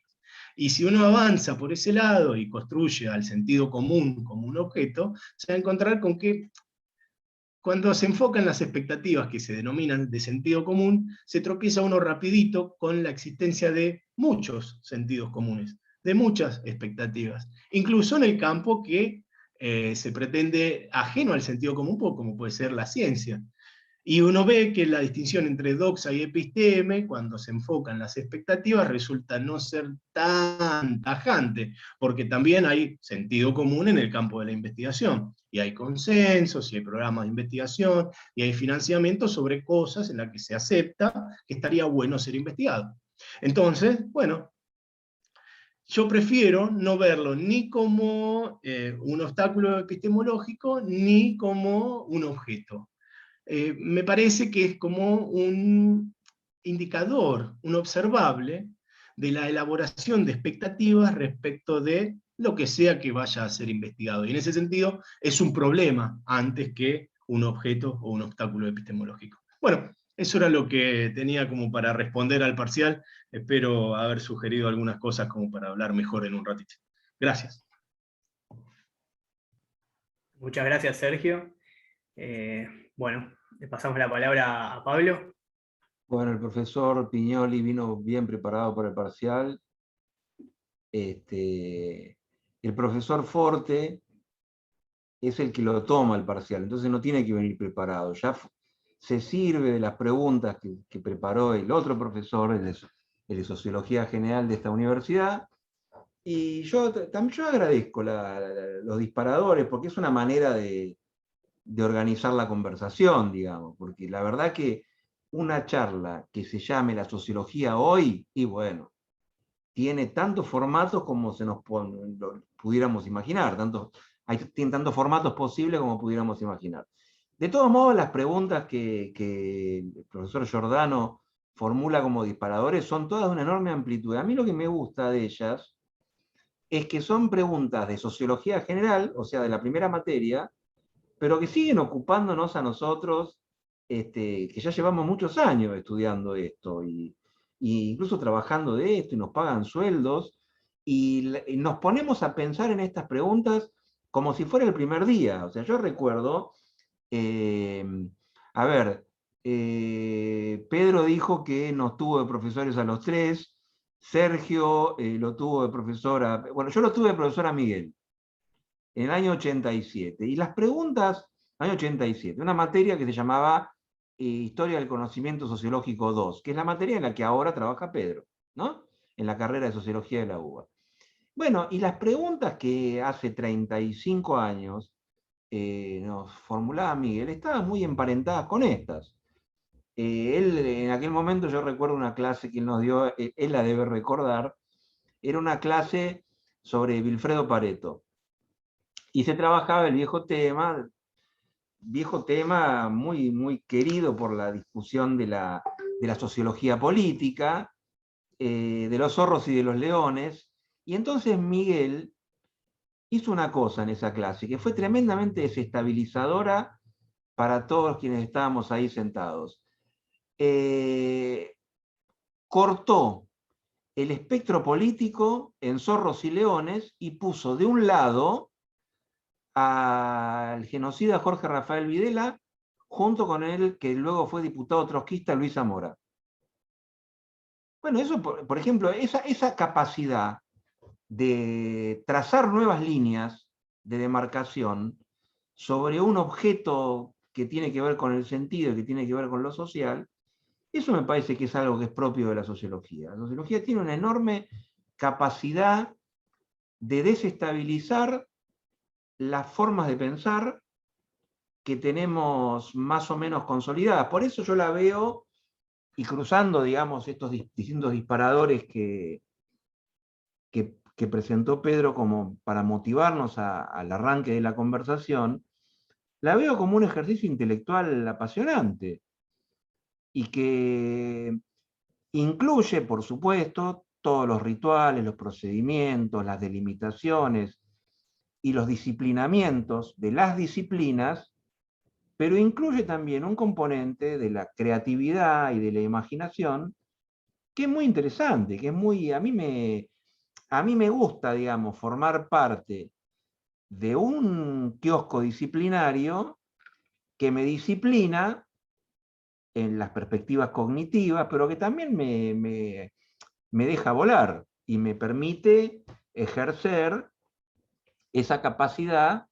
S4: Y si uno avanza por ese lado y construye al sentido común como un objeto, se va a encontrar con que cuando se enfocan las expectativas que se denominan de sentido común, se tropieza uno rapidito con la existencia de muchos sentidos comunes, de muchas expectativas, incluso en el campo que se pretende ajeno al sentido común, como puede ser la ciencia. Y uno ve que la distinción entre doxa y episteme, cuando se enfocan las expectativas, resulta no ser tan tajante, porque también hay sentido común en el campo de la investigación, y hay consensos, y hay programas de investigación, y hay financiamiento sobre cosas en las que se acepta que estaría bueno ser investigado. Entonces, bueno, yo prefiero no verlo ni como un obstáculo epistemológico, ni como un objeto. Me parece que es como un indicador, un observable, de la elaboración de expectativas respecto de lo que sea que vaya a ser investigado. Y en ese sentido es un problema antes que un objeto o un obstáculo epistemológico. Bueno, eso era lo que tenía como para responder al parcial. Espero haber sugerido algunas cosas como para hablar mejor en un ratito. Gracias.
S2: Muchas gracias, Sergio. Bueno, le pasamos la palabra a Pablo.
S5: Bueno, el profesor Pignoli vino bien preparado para el parcial. El profesor Forte es el que lo toma el parcial, entonces no tiene que venir preparado. Ya se sirve de las preguntas que preparó el otro profesor, el de Sociología General de esta universidad. Y yo agradezco los disparadores, porque es una manera de organizar la conversación, digamos, porque la verdad que una charla que se llame La Sociología Hoy, y bueno, tiene tantos formatos como pudiéramos imaginar, tiene tantos formatos posibles como pudiéramos imaginar. De todos modos, las preguntas que el profesor Giordano formula como disparadores son todas de una enorme amplitud. A mí lo que me gusta de ellas es que son preguntas de sociología general, o sea, de la primera materia, pero que siguen ocupándonos a nosotros, que ya llevamos muchos años estudiando esto, y incluso trabajando de esto, y nos pagan sueldos, y nos ponemos a pensar en estas preguntas como si fuera el primer día. O sea, yo recuerdo, Pedro dijo que nos tuvo de profesores a los 3, Sergio lo tuvo de profesora, bueno, yo lo tuve de profesora Miguel, en el año 87. Y las preguntas, año 87, una materia que se llamaba Historia del Conocimiento Sociológico 2, que es la materia en la que ahora trabaja Pedro, ¿no? En la carrera de Sociología de la UBA. Bueno, y las preguntas que hace 35 años nos formulaba Miguel estaban muy emparentadas con estas. Él, en aquel momento, yo recuerdo una clase que él nos dio, él la debe recordar, era una clase sobre Vilfredo Pareto. Y se trabajaba el viejo tema muy, muy querido por la discusión de la sociología política, de los zorros y de los leones. Y entonces Miguel hizo una cosa en esa clase que fue tremendamente desestabilizadora para todos quienes estábamos ahí sentados. Cortó el espectro político en zorros y leones y puso de un lado al genocida Jorge Rafael Videla, junto con él, que luego fue diputado trotskista, Luis Zamora. Bueno, eso, por ejemplo, esa capacidad de trazar nuevas líneas de demarcación sobre un objeto que tiene que ver con el sentido, que tiene que ver con lo social, eso me parece que es algo que es propio de la sociología. La sociología tiene una enorme capacidad de desestabilizar las formas de pensar que tenemos más o menos consolidadas. Por eso yo la veo, y cruzando, digamos, estos distintos disparadores que presentó Pedro como para motivarnos al arranque de la conversación, la veo como un ejercicio intelectual apasionante, y que incluye, por supuesto, todos los rituales, los procedimientos, las delimitaciones y los disciplinamientos de las disciplinas, pero incluye también un componente de la creatividad y de la imaginación que es muy interesante, que es muy, a mí me gusta, digamos, formar parte de un kiosco disciplinario que me disciplina en las perspectivas cognitivas, pero que también me deja volar y me permite ejercer esa capacidad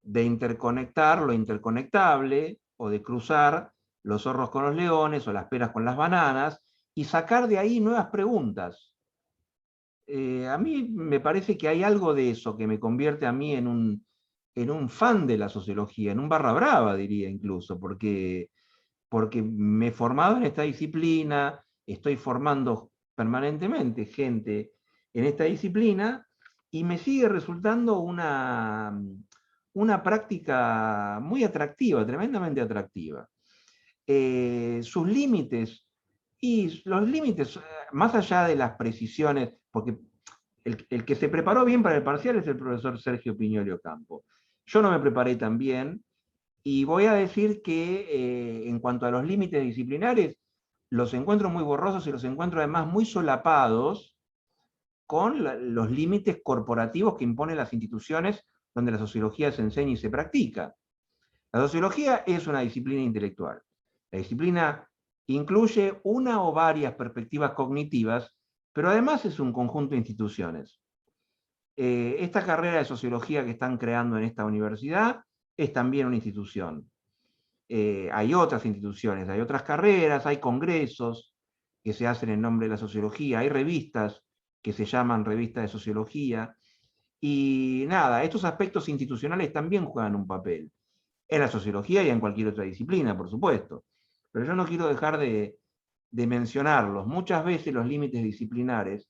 S5: de interconectar lo interconectable, o de cruzar los zorros con los leones o las peras con las bananas, y sacar de ahí nuevas preguntas. A mí me parece que hay algo de eso que me convierte a mí en un fan de la sociología, en un barra brava, diría incluso, porque me he formado en esta disciplina, estoy formando permanentemente gente en esta disciplina, y me sigue resultando una práctica muy atractiva, tremendamente atractiva. Sus límites Y los límites, más allá de las precisiones, porque el que se preparó bien para el parcial es el profesor Sergio Pignoli Ocampo. Yo no me preparé tan bien, y voy a decir que en cuanto a los límites disciplinares, los encuentro muy borrosos y los encuentro además muy solapados con los límites corporativos que imponen las instituciones donde la sociología se enseña y se practica. La sociología es una disciplina intelectual. La disciplina incluye una o varias perspectivas cognitivas, pero además es un conjunto de instituciones. Esta carrera de sociología que están creando en esta universidad es también una institución. Hay otras instituciones, hay otras carreras, hay congresos que se hacen en nombre de la sociología, hay revistas que se llaman revistas de sociología, y nada, estos aspectos institucionales también juegan un papel, en la sociología y en cualquier otra disciplina, por supuesto. Pero yo no quiero dejar de mencionarlos. Muchas veces los límites disciplinares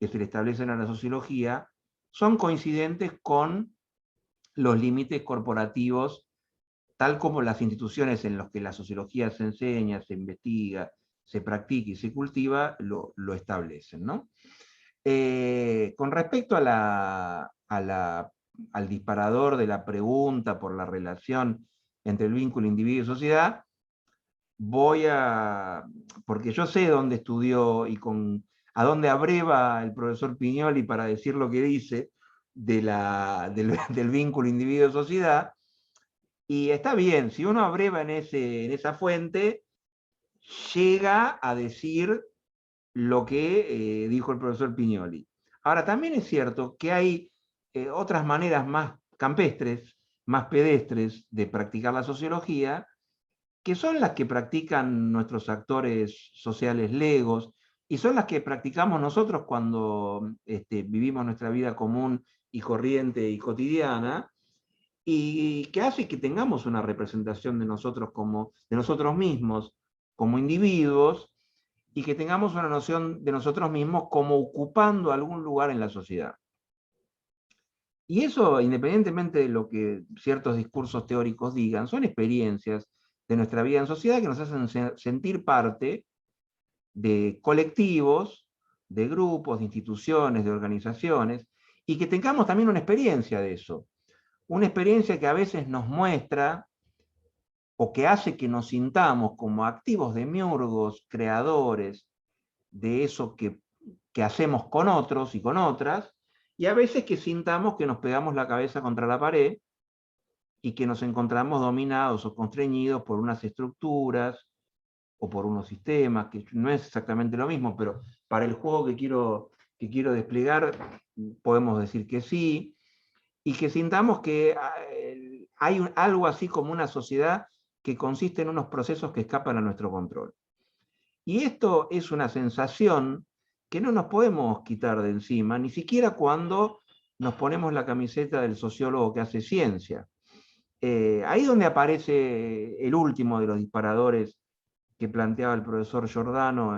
S5: que se le establecen a la sociología son coincidentes con los límites corporativos, tal como las instituciones en las que la sociología se enseña, se investiga, se practica y se cultiva, lo establecen, ¿no? Con respecto al disparador de la pregunta por la relación entre el vínculo individuo y sociedad, porque yo sé dónde estudió y a dónde abreva el profesor Pignoli para decir lo que dice del vínculo individuo-sociedad, y está bien, si uno abreva en esa fuente, llega a decir lo que dijo el profesor Pignoli. Ahora, también es cierto que hay otras maneras más campestres, más pedestres de practicar la sociología, que son las que practican nuestros actores sociales legos, y son las que practicamos nosotros cuando vivimos nuestra vida común y corriente y cotidiana, y que hace que tengamos una representación de nosotros mismos como individuos, y que tengamos una noción de nosotros mismos como ocupando algún lugar en la sociedad. Y eso, independientemente de lo que ciertos discursos teóricos digan, son experiencias de nuestra vida en sociedad que nos hacen sentir parte de colectivos, de grupos, de instituciones, de organizaciones, y que tengamos también una experiencia de eso. Una experiencia que a veces nos muestra o que hace que nos sintamos como activos demiurgos, creadores de eso que hacemos con otros y con otras, y a veces que sintamos que nos pegamos la cabeza contra la pared y que nos encontramos dominados o constreñidos por unas estructuras o por unos sistemas, que no es exactamente lo mismo, pero para el juego que quiero desplegar podemos decir que sí, y que sintamos que hay algo así como una sociedad que consiste en unos procesos que escapan a nuestro control. Y esto es una sensación que no nos podemos quitar de encima, ni siquiera cuando nos ponemos la camiseta del sociólogo que hace ciencia. Ahí donde aparece el último de los disparadores que planteaba el profesor Giordano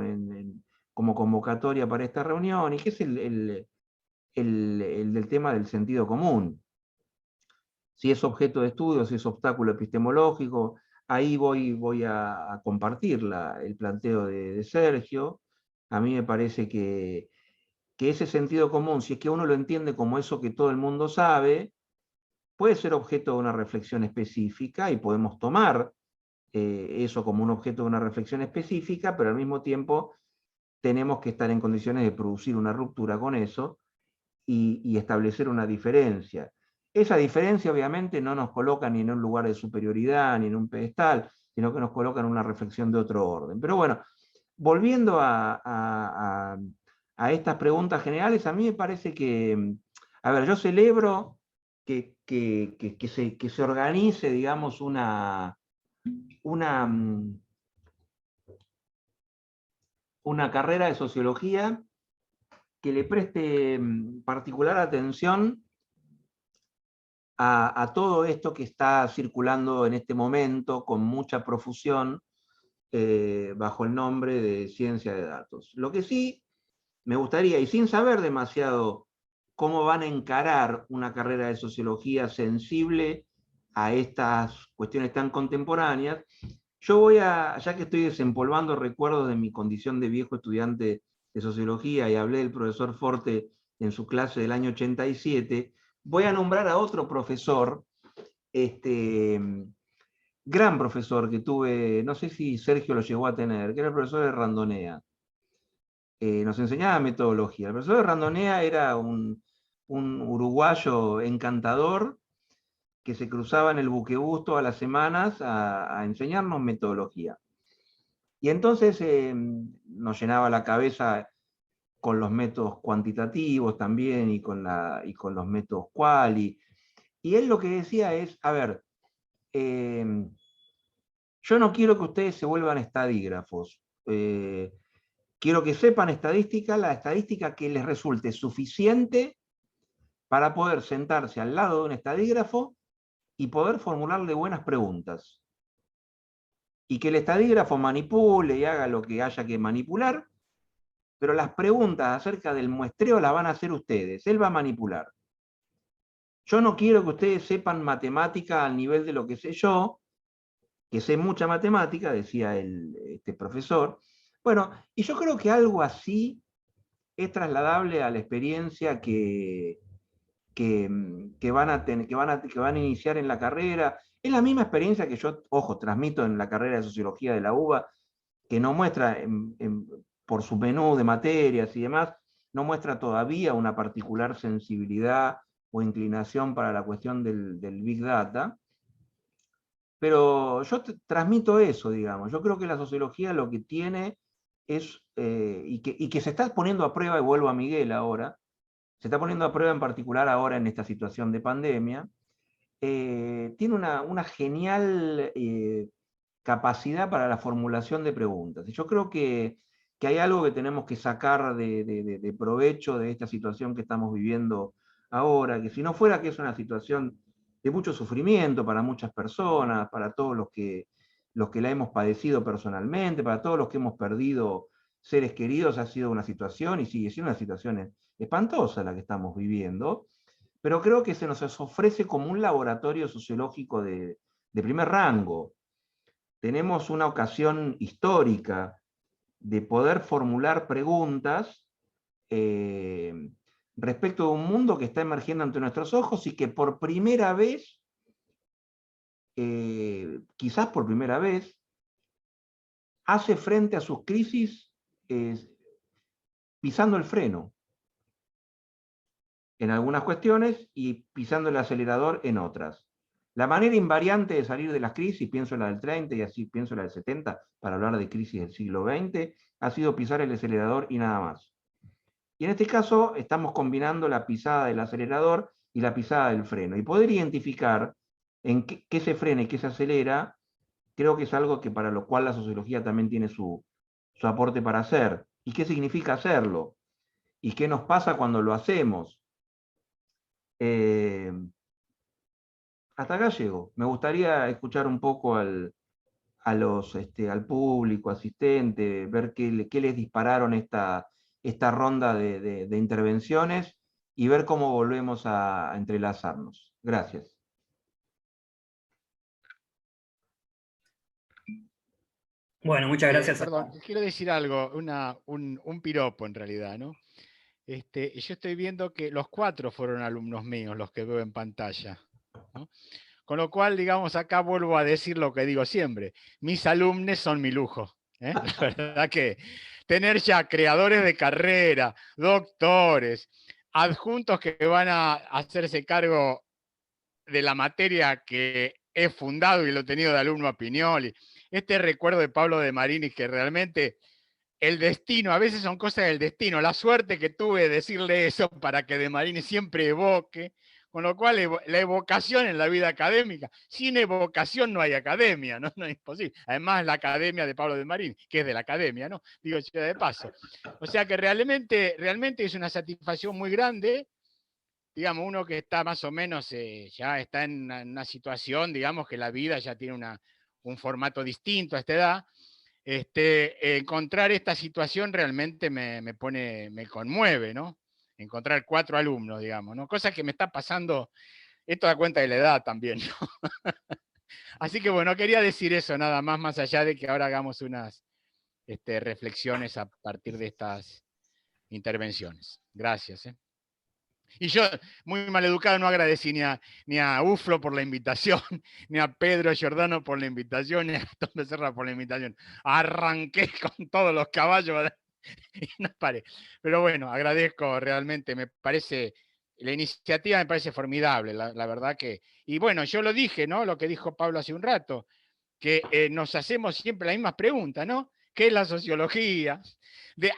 S5: como convocatoria para esta reunión, y que es el del tema del sentido común. Si es objeto de estudio, si es obstáculo epistemológico, ahí voy a compartir el planteo de Sergio. A mí me parece que ese sentido común, si es que uno lo entiende como eso que todo el mundo sabe, puede ser objeto de una reflexión específica, y podemos tomar eso como un objeto de una reflexión específica, pero al mismo tiempo tenemos que estar en condiciones de producir una ruptura con eso y establecer una diferencia. Esa diferencia obviamente no nos coloca ni en un lugar de superioridad, ni en un pedestal, sino que nos coloca en una reflexión de otro orden. Pero bueno, volviendo a estas preguntas generales, a mí me parece que, a ver, yo celebro que se organice, digamos, una carrera de sociología que le preste particular atención a todo esto que está circulando en este momento con mucha profusión bajo el nombre de ciencia de datos. Lo que sí me gustaría, y sin saber demasiado cómo van a encarar una carrera de sociología sensible a estas cuestiones tan contemporáneas, Yo voy a, ya que estoy desempolvando recuerdos de mi condición de viejo estudiante de sociología y hablé del profesor Forte en su clase del año 87, voy a nombrar a otro profesor, gran profesor que tuve, no sé si Sergio lo llegó a tener, que era el profesor de Randonea. Nos enseñaba metodología. El profesor de Randonea era un uruguayo encantador que se cruzaba en el buquebús todas las semanas a enseñarnos metodología. Y entonces nos llenaba la cabeza con los métodos cuantitativos también y con los métodos quali. Y él lo que decía es, a ver, yo no quiero que ustedes se vuelvan estadígrafos. Quiero que sepan estadística, la estadística que les resulte suficiente para poder sentarse al lado de un estadígrafo y poder formularle buenas preguntas. Y que el estadígrafo manipule y haga lo que haya que manipular, pero las preguntas acerca del muestreo las van a hacer ustedes, él va a manipular. Yo no quiero que ustedes sepan matemática al nivel de lo que sé yo, que sé mucha matemática, decía este profesor. Bueno, y yo creo que algo así es trasladable a la experiencia que van a iniciar en la carrera. Es la misma experiencia que yo, ojo, transmito en la carrera de Sociología de la UBA, que no muestra, por su menú de materias y demás, no muestra todavía una particular sensibilidad o inclinación para la cuestión del Big Data, pero yo transmito eso, digamos. Yo creo que la sociología lo que tiene es, y que se está poniendo a prueba, y vuelvo a Miguel ahora, se está poniendo a prueba en particular ahora en esta situación de pandemia, tiene una genial capacidad para la formulación de preguntas. Y yo creo que hay algo que tenemos que sacar de provecho de esta situación que estamos viviendo ahora, que si no fuera que es una situación de mucho sufrimiento para muchas personas, para todos los que la hemos padecido personalmente, para todos los que hemos perdido seres queridos, ha sido una situación y sigue siendo una situación espantosa la que estamos viviendo, pero creo que se nos ofrece como un laboratorio sociológico de primer rango. Tenemos una ocasión histórica de poder formular preguntas respecto de un mundo que está emergiendo ante nuestros ojos y que por primera vez, quizás por primera vez, hace frente a sus crisis pisando el freno en algunas cuestiones y pisando el acelerador en otras. La manera invariante de salir de las crisis, pienso en la del 30 y así pienso en la del 70, para hablar de crisis del siglo XX, ha sido pisar el acelerador y nada más. Y en este caso estamos combinando la pisada del acelerador y la pisada del freno. Y poder identificar en qué se frena y qué se acelera, creo que es algo que para lo cual la sociología también tiene su aporte para hacer. ¿Y qué significa hacerlo? ¿Y qué nos pasa cuando lo hacemos? Hasta acá llego. Me gustaría escuchar un poco al público asistente, ver qué les dispararon esta ronda de intervenciones y ver cómo volvemos a entrelazarnos. Gracias.
S2: Bueno, muchas gracias.
S3: Perdón, quiero decir algo, un piropo en realidad, ¿no? Yo estoy viendo que los 4 fueron alumnos míos los que veo en pantalla, ¿no? Con lo cual, digamos, acá vuelvo a decir lo que digo siempre, mis alumnos son mi lujo. La verdad que tener ya creadores de carrera, doctores, adjuntos que van a hacerse cargo de la materia que he fundado y lo he tenido de alumno a Pignoli, este recuerdo de Pablo de Marini que realmente el destino, a veces son cosas del destino, la suerte que tuve de decirle eso para que de Marini siempre evoque, con lo cual la evocación en la vida académica, sin evocación no hay academia, ¿no? No es posible. Además la academia de Pablo de Marini, que es de la academia, ¿no? Digo yo de paso. O sea que realmente es una satisfacción muy grande, digamos, uno que está más o menos, ya está en una situación, digamos, que la vida ya tiene un formato distinto a esta edad. Encontrar esta situación realmente me conmueve, ¿no? Encontrar 4 alumnos, digamos, ¿no? Cosa que me está pasando, esto da cuenta de la edad también, ¿no? Así que bueno, quería decir eso nada más, más allá de que ahora hagamos unas reflexiones a partir de estas intervenciones. Gracias. Y yo, muy maleducado, no agradecí ni a Uflo por la invitación, ni a Pedro Giordano por la invitación, ni a Gastón Becerra por la invitación. Arranqué con todos los caballos y no paré. Pero bueno, agradezco realmente, me parece, la iniciativa me parece formidable, la verdad que... Y bueno, yo lo dije, ¿no? Lo que dijo Pablo hace un rato, que nos hacemos siempre las mismas preguntas, ¿no? ¿Qué es la sociología?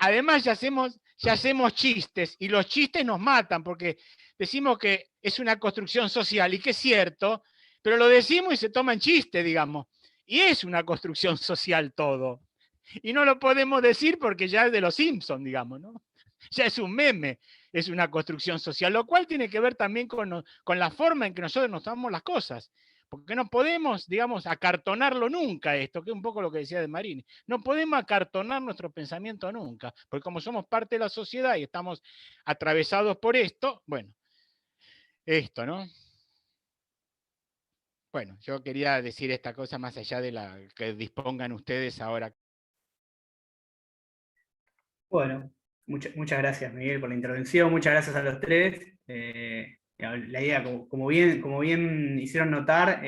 S3: Además, ya hacemos chistes, y los chistes nos matan, porque decimos que es una construcción social, y que es cierto, pero lo decimos y se toma en chiste, digamos. Y es una construcción social todo. Y no lo podemos decir porque ya es de los Simpsons, digamos, ¿no? Ya es un meme, es una construcción social, lo cual tiene que ver también con la forma en que nosotros nos tomamos las cosas. Porque no podemos, digamos, acartonarlo nunca esto, que es un poco lo que decía de Marini. No podemos acartonar nuestro pensamiento nunca, porque como somos parte de la sociedad y estamos atravesados por esto, bueno, esto, ¿no? Bueno, yo quería decir esta cosa más allá de la que dispongan ustedes ahora.
S2: Bueno, muchas gracias, Miguel, por la intervención. Muchas gracias a los tres. La idea, como bien hicieron notar,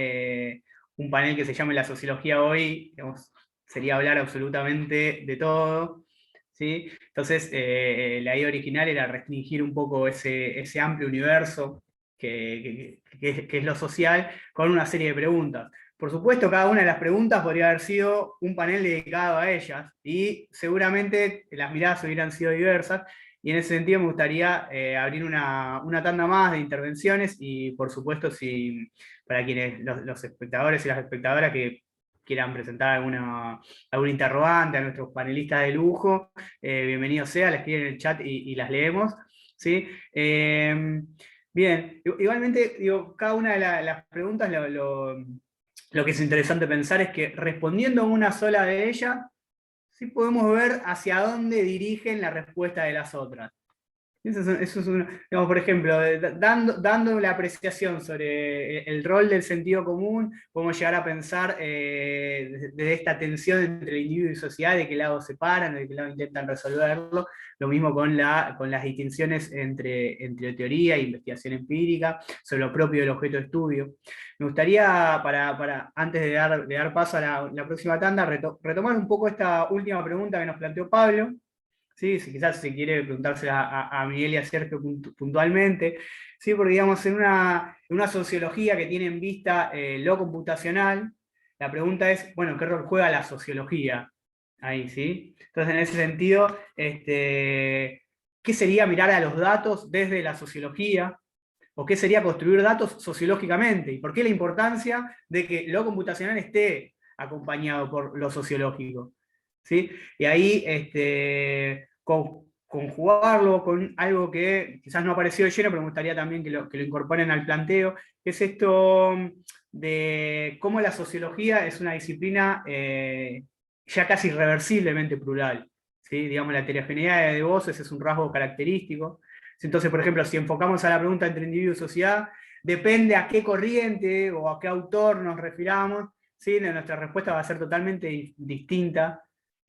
S2: un panel que se llame La Sociología Hoy, digamos, sería hablar absolutamente de todo, ¿sí? Entonces, la idea original era restringir un poco ese amplio universo que es lo social, con una serie de preguntas. Por supuesto, cada una de las preguntas podría haber sido un panel dedicado a ellas, y seguramente las miradas hubieran sido diversas, y en ese sentido me gustaría abrir una tanda más de intervenciones, y por supuesto, para quienes, los espectadores y las espectadoras que quieran presentar algún interrogante a nuestros panelistas de lujo, bienvenido sea, las escriben en el chat y las leemos, ¿sí? Bien, igualmente, digo, cada una de las preguntas, lo que es interesante pensar es que respondiendo a una sola de ellas, sí podemos ver hacia dónde dirigen la respuesta de las otras. Eso es digamos, por ejemplo, dando la apreciación sobre el rol del sentido común, podemos llegar a pensar desde esta tensión entre el individuo y sociedad, de qué lado se paran, de qué lado intentan resolverlo. Lo mismo con las distinciones entre teoría e investigación empírica, sobre lo propio del objeto de estudio. Me gustaría, antes de dar paso a la próxima tanda, retomar un poco esta última pregunta que nos planteó Pablo. ¿Sí? Quizás se quiere preguntársela a Miguel y a Sergio puntualmente, ¿sí? Porque digamos, en una sociología que tiene en vista lo computacional, la pregunta es, bueno, ¿qué rol juega la sociología ahí? ¿Sí? Entonces, en ese sentido, ¿qué sería mirar a los datos desde la sociología? ¿O qué sería construir datos sociológicamente? ¿Y por qué la importancia de que lo computacional esté acompañado por lo sociológico? ¿Sí? Y ahí conjugarlo con algo que quizás no apareció de lleno, pero me gustaría también que lo incorporen al planteo, que es esto de cómo la sociología es una disciplina ya casi irreversiblemente plural. ¿Sí? Digamos, la heterogeneidad de voces es un rasgo característico. Entonces, por ejemplo, si enfocamos a la pregunta entre individuo y sociedad, depende a qué corriente o a qué autor nos refiramos, ¿sí? Nuestra respuesta va a ser totalmente distinta,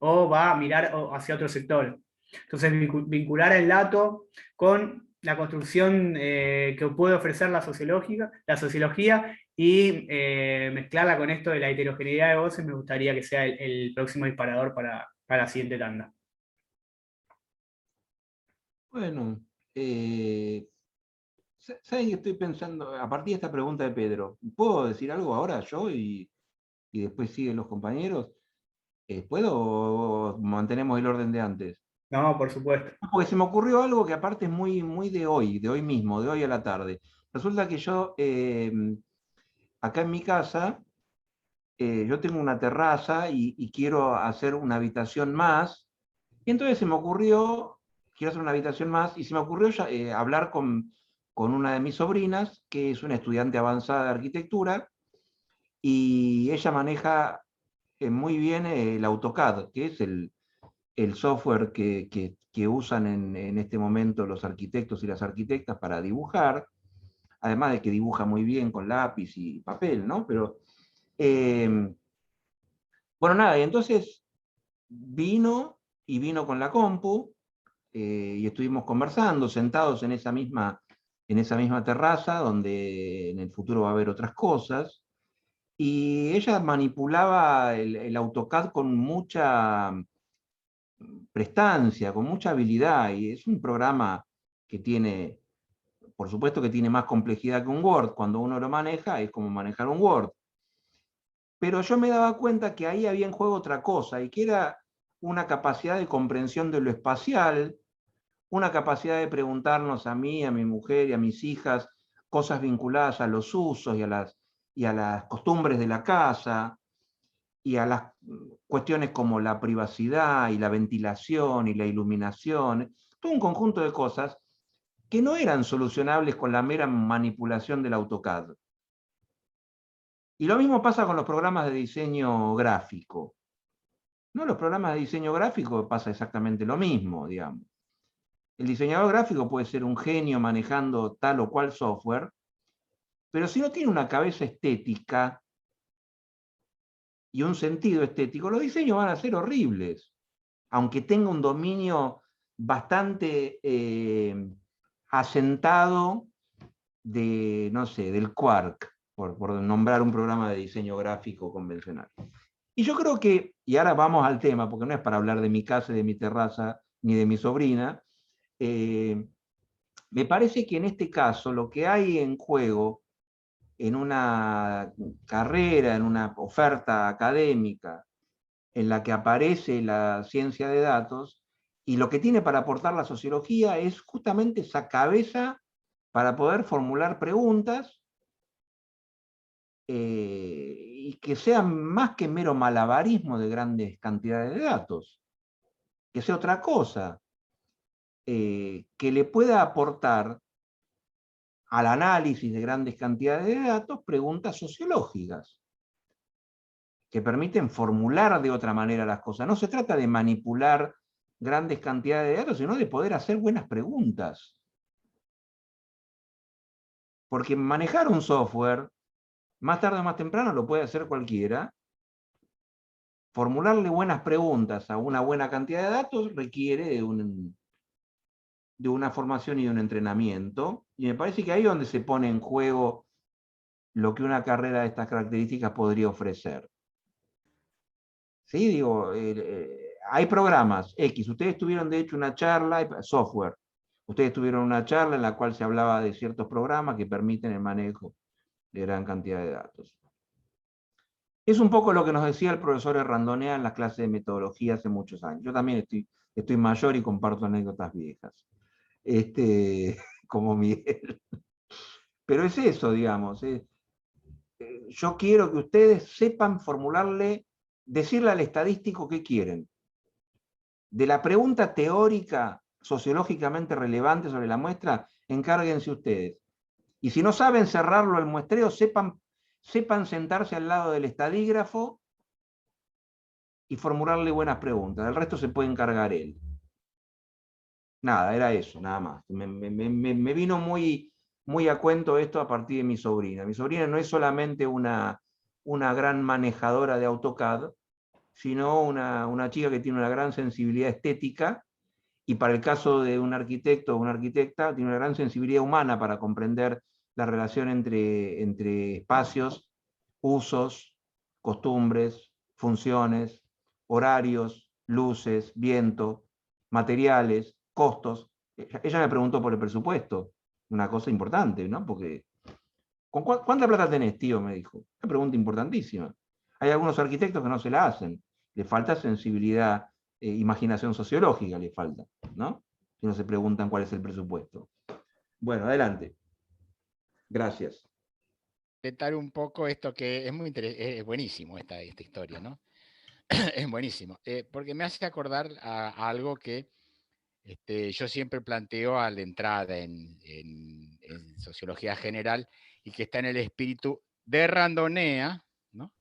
S2: o va a mirar hacia otro sector. Entonces, vincular el dato con la construcción que puede ofrecer la sociología, y mezclarla con esto de la heterogeneidad de voces, me gustaría que sea el próximo disparador para la siguiente tanda.
S5: Bueno, ¿saben que estoy pensando, a partir de esta pregunta de Pedro, ¿puedo decir algo ahora yo y después siguen los compañeros? ¿Puedo o mantenemos el orden de antes?
S2: No, por supuesto.
S5: Porque se me ocurrió algo que aparte es muy de hoy mismo, de hoy a la tarde. Resulta que yo, acá en mi casa, yo tengo una terraza y quiero hacer una habitación más. Y entonces se me ocurrió, quiero hacer una habitación más, y se me ocurrió hablar con una de mis sobrinas, que es una estudiante avanzada de arquitectura, y ella maneja muy bien el AutoCAD, que es el software que usan en este momento los arquitectos y las arquitectas para dibujar, además de que dibuja muy bien con lápiz y papel, ¿no? Pero Bueno, nada, y entonces vino con la compu, y estuvimos conversando, sentados en esa misma terraza, donde en el futuro va a haber otras cosas, y ella manipulaba el AutoCAD con mucha prestancia, con mucha habilidad, y es un programa que tiene, por supuesto que tiene más complejidad que un Word. Cuando uno lo maneja es como manejar un Word. Pero yo me daba cuenta que ahí había en juego otra cosa, y que era una capacidad de comprensión de lo espacial, una capacidad de preguntarnos a mí, a mi mujer y a mis hijas cosas vinculadas a los usos y a las costumbres de la casa, y a las cuestiones como la privacidad y la ventilación y la iluminación, todo un conjunto de cosas que no eran solucionables con la mera manipulación del AutoCAD. Y lo mismo pasa con los programas de diseño gráfico. No, los programas de diseño gráfico pasa exactamente lo mismo, digamos. El diseñador gráfico puede ser un genio manejando tal o cual software, pero si no tiene una cabeza estética y un sentido estético, los diseños van a ser horribles, aunque tenga un dominio bastante asentado de, no sé, del Quark, por nombrar un programa de diseño gráfico convencional. Y yo creo que, y ahora vamos al tema, porque no es para hablar de mi casa, de mi terraza, ni de mi sobrina, me parece que en este caso lo que hay en juego en una carrera, en una oferta académica, en la que aparece la ciencia de datos, y lo que tiene para aportar la sociología es justamente esa cabeza para poder formular preguntas, y que sean más que mero malabarismo de grandes cantidades de datos, que sea otra cosa, que le pueda aportar al análisis de grandes cantidades de datos preguntas sociológicas, que permiten formular de otra manera las cosas. No se trata de manipular grandes cantidades de datos, sino de poder hacer buenas preguntas. Porque manejar un software, más tarde o más temprano lo puede hacer cualquiera. Formularle buenas preguntas a una buena cantidad de datos requiere de una formación y de un entrenamiento. Y me parece que ahí es donde se pone en juego lo que una carrera de estas características podría ofrecer. ¿Sí? Digo, hay programas X. Ustedes tuvieron de hecho una charla, software. Ustedes tuvieron una charla en la cual se hablaba de ciertos programas que permiten el manejo de gran cantidad de datos. Es un poco lo que nos decía el profesor Randonea en las clases de metodología hace muchos años. Yo también estoy mayor y comparto anécdotas viejas, como Miguel. Pero es eso, digamos. Yo quiero que ustedes sepan formularle, decirle al estadístico qué quieren. De la pregunta teórica, sociológicamente relevante sobre la muestra, encárguense ustedes. Y si no saben cerrarlo al muestreo, sepan sentarse al lado del estadígrafo y formularle buenas preguntas. Del resto se puede encargar él. Nada, era eso, nada más. Me vino muy a cuento esto a partir de mi sobrina. Mi sobrina no es solamente una gran manejadora de AutoCAD, sino una chica que tiene una gran sensibilidad estética, y para el caso de un arquitecto o una arquitecta, tiene una gran sensibilidad humana para comprender la relación entre espacios, usos, costumbres, funciones, horarios, luces, viento, materiales, costos. Ella me preguntó por el presupuesto, una cosa importante, ¿no? Porque, ¿cuánta plata tenés, tío? Me dijo. Una pregunta importantísima. Hay algunos arquitectos que no se la hacen. Le falta sensibilidad, imaginación sociológica le falta, ¿no? Si no se preguntan cuál es el presupuesto. Bueno, adelante. Gracias.
S3: Intentar un poco esto que es muy interesante, es buenísimo esta historia, ¿no? Es buenísimo, porque me hace acordar a algo que yo siempre planteo a la entrada en sociología general, y que está en el espíritu de Randonea, ¿no?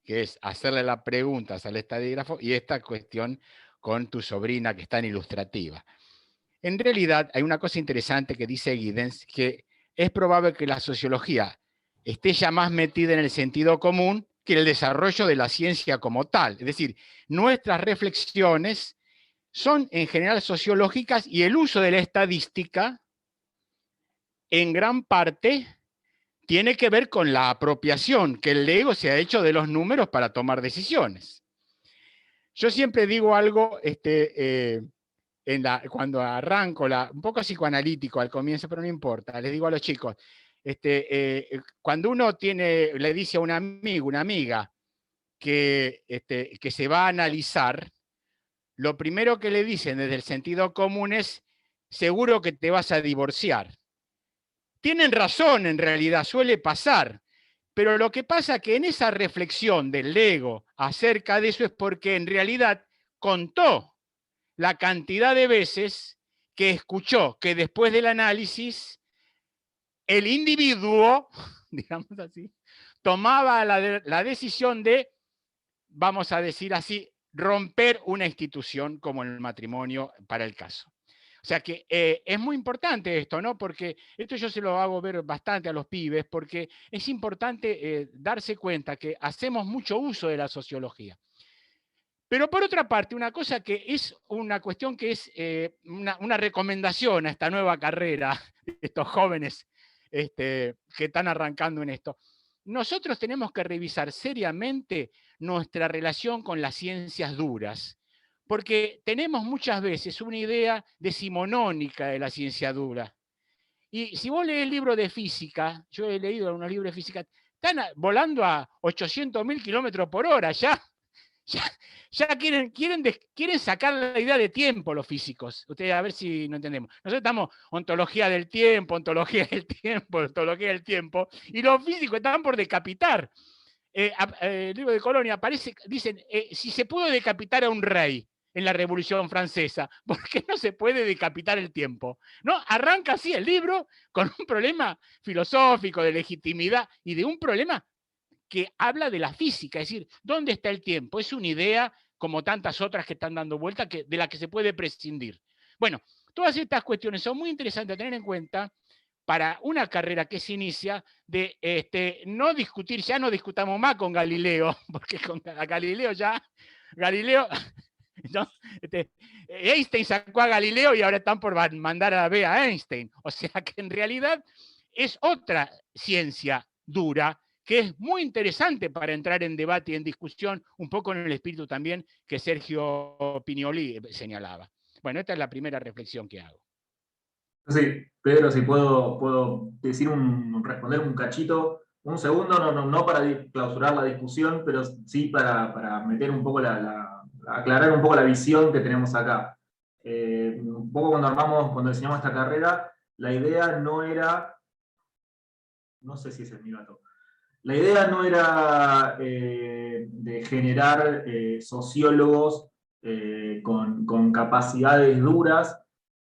S3: Que es hacerle las preguntas al estadígrafo, y esta cuestión con tu sobrina que es tan ilustrativa. En realidad hay una cosa interesante que dice Giddens, que es probable que la sociología esté ya más metida en el sentido común que el desarrollo de la ciencia como tal. Es decir, nuestras reflexiones son en general sociológicas y el uso de la estadística en gran parte tiene que ver con la apropiación que el Lego se ha hecho de los números para tomar decisiones. Yo siempre digo algo cuando arranco, un poco psicoanalítico al comienzo, pero no importa, les digo a los chicos, cuando uno le dice a un amigo, una amiga, que se va a analizar, lo primero que le dicen desde el sentido común es, seguro que te vas a divorciar. Tienen razón, en realidad, suele pasar, pero lo que pasa es que en esa reflexión del Lego acerca de eso es porque en realidad contó la cantidad de veces que escuchó que después del análisis el individuo, digamos así, tomaba la decisión de, vamos a decir así, romper una institución como el matrimonio para el caso. O sea que es muy importante esto, ¿no? Porque esto yo se lo hago ver bastante a los pibes, porque es importante darse cuenta que hacemos mucho uso de la sociología. Pero por otra parte, una cosa que es una cuestión que es una recomendación a esta nueva carrera, de estos jóvenes que están arrancando en esto. Nosotros tenemos que revisar seriamente nuestra relación con las ciencias duras, porque tenemos muchas veces una idea decimonónica de la ciencia dura. Y si vos lees el libro de física, yo he leído unos libros de física, están volando a 800.000 kilómetros por hora ya. Ya quieren sacar la idea de tiempo los físicos. Ustedes a ver si no entendemos. Nosotros estamos ontología del tiempo, y los físicos están por decapitar. El libro de Colonia dicen, si se pudo decapitar a un rey en la Revolución Francesa, ¿por qué no se puede decapitar el tiempo? ¿No? Arranca así el libro con un problema filosófico de legitimidad y de un problema que habla de la física, es decir, ¿dónde está el tiempo? Es una idea, como tantas otras que están dando vuelta, de la que se puede prescindir. Bueno, todas estas cuestiones son muy interesantes a tener en cuenta para una carrera que se inicia de no discutir, ya no discutamos más con Galileo, porque con Galileo ¿no? Einstein sacó a Galileo y ahora están por mandar a la B a Einstein. O sea que en realidad es otra ciencia dura que es muy interesante para entrar en debate y en discusión, un poco en el espíritu también que Sergio Pignoli señalaba. Bueno, esta es la primera reflexión que hago.
S1: Sí, Pedro, si puedo decir responder un cachito, un segundo, no para clausurar la discusión, pero sí para meter un poco aclarar un poco la visión que tenemos acá. Un poco cuando diseñamos esta carrera, la idea no era, no sé si ese es mi gato, la idea no era de generar sociólogos con capacidades duras,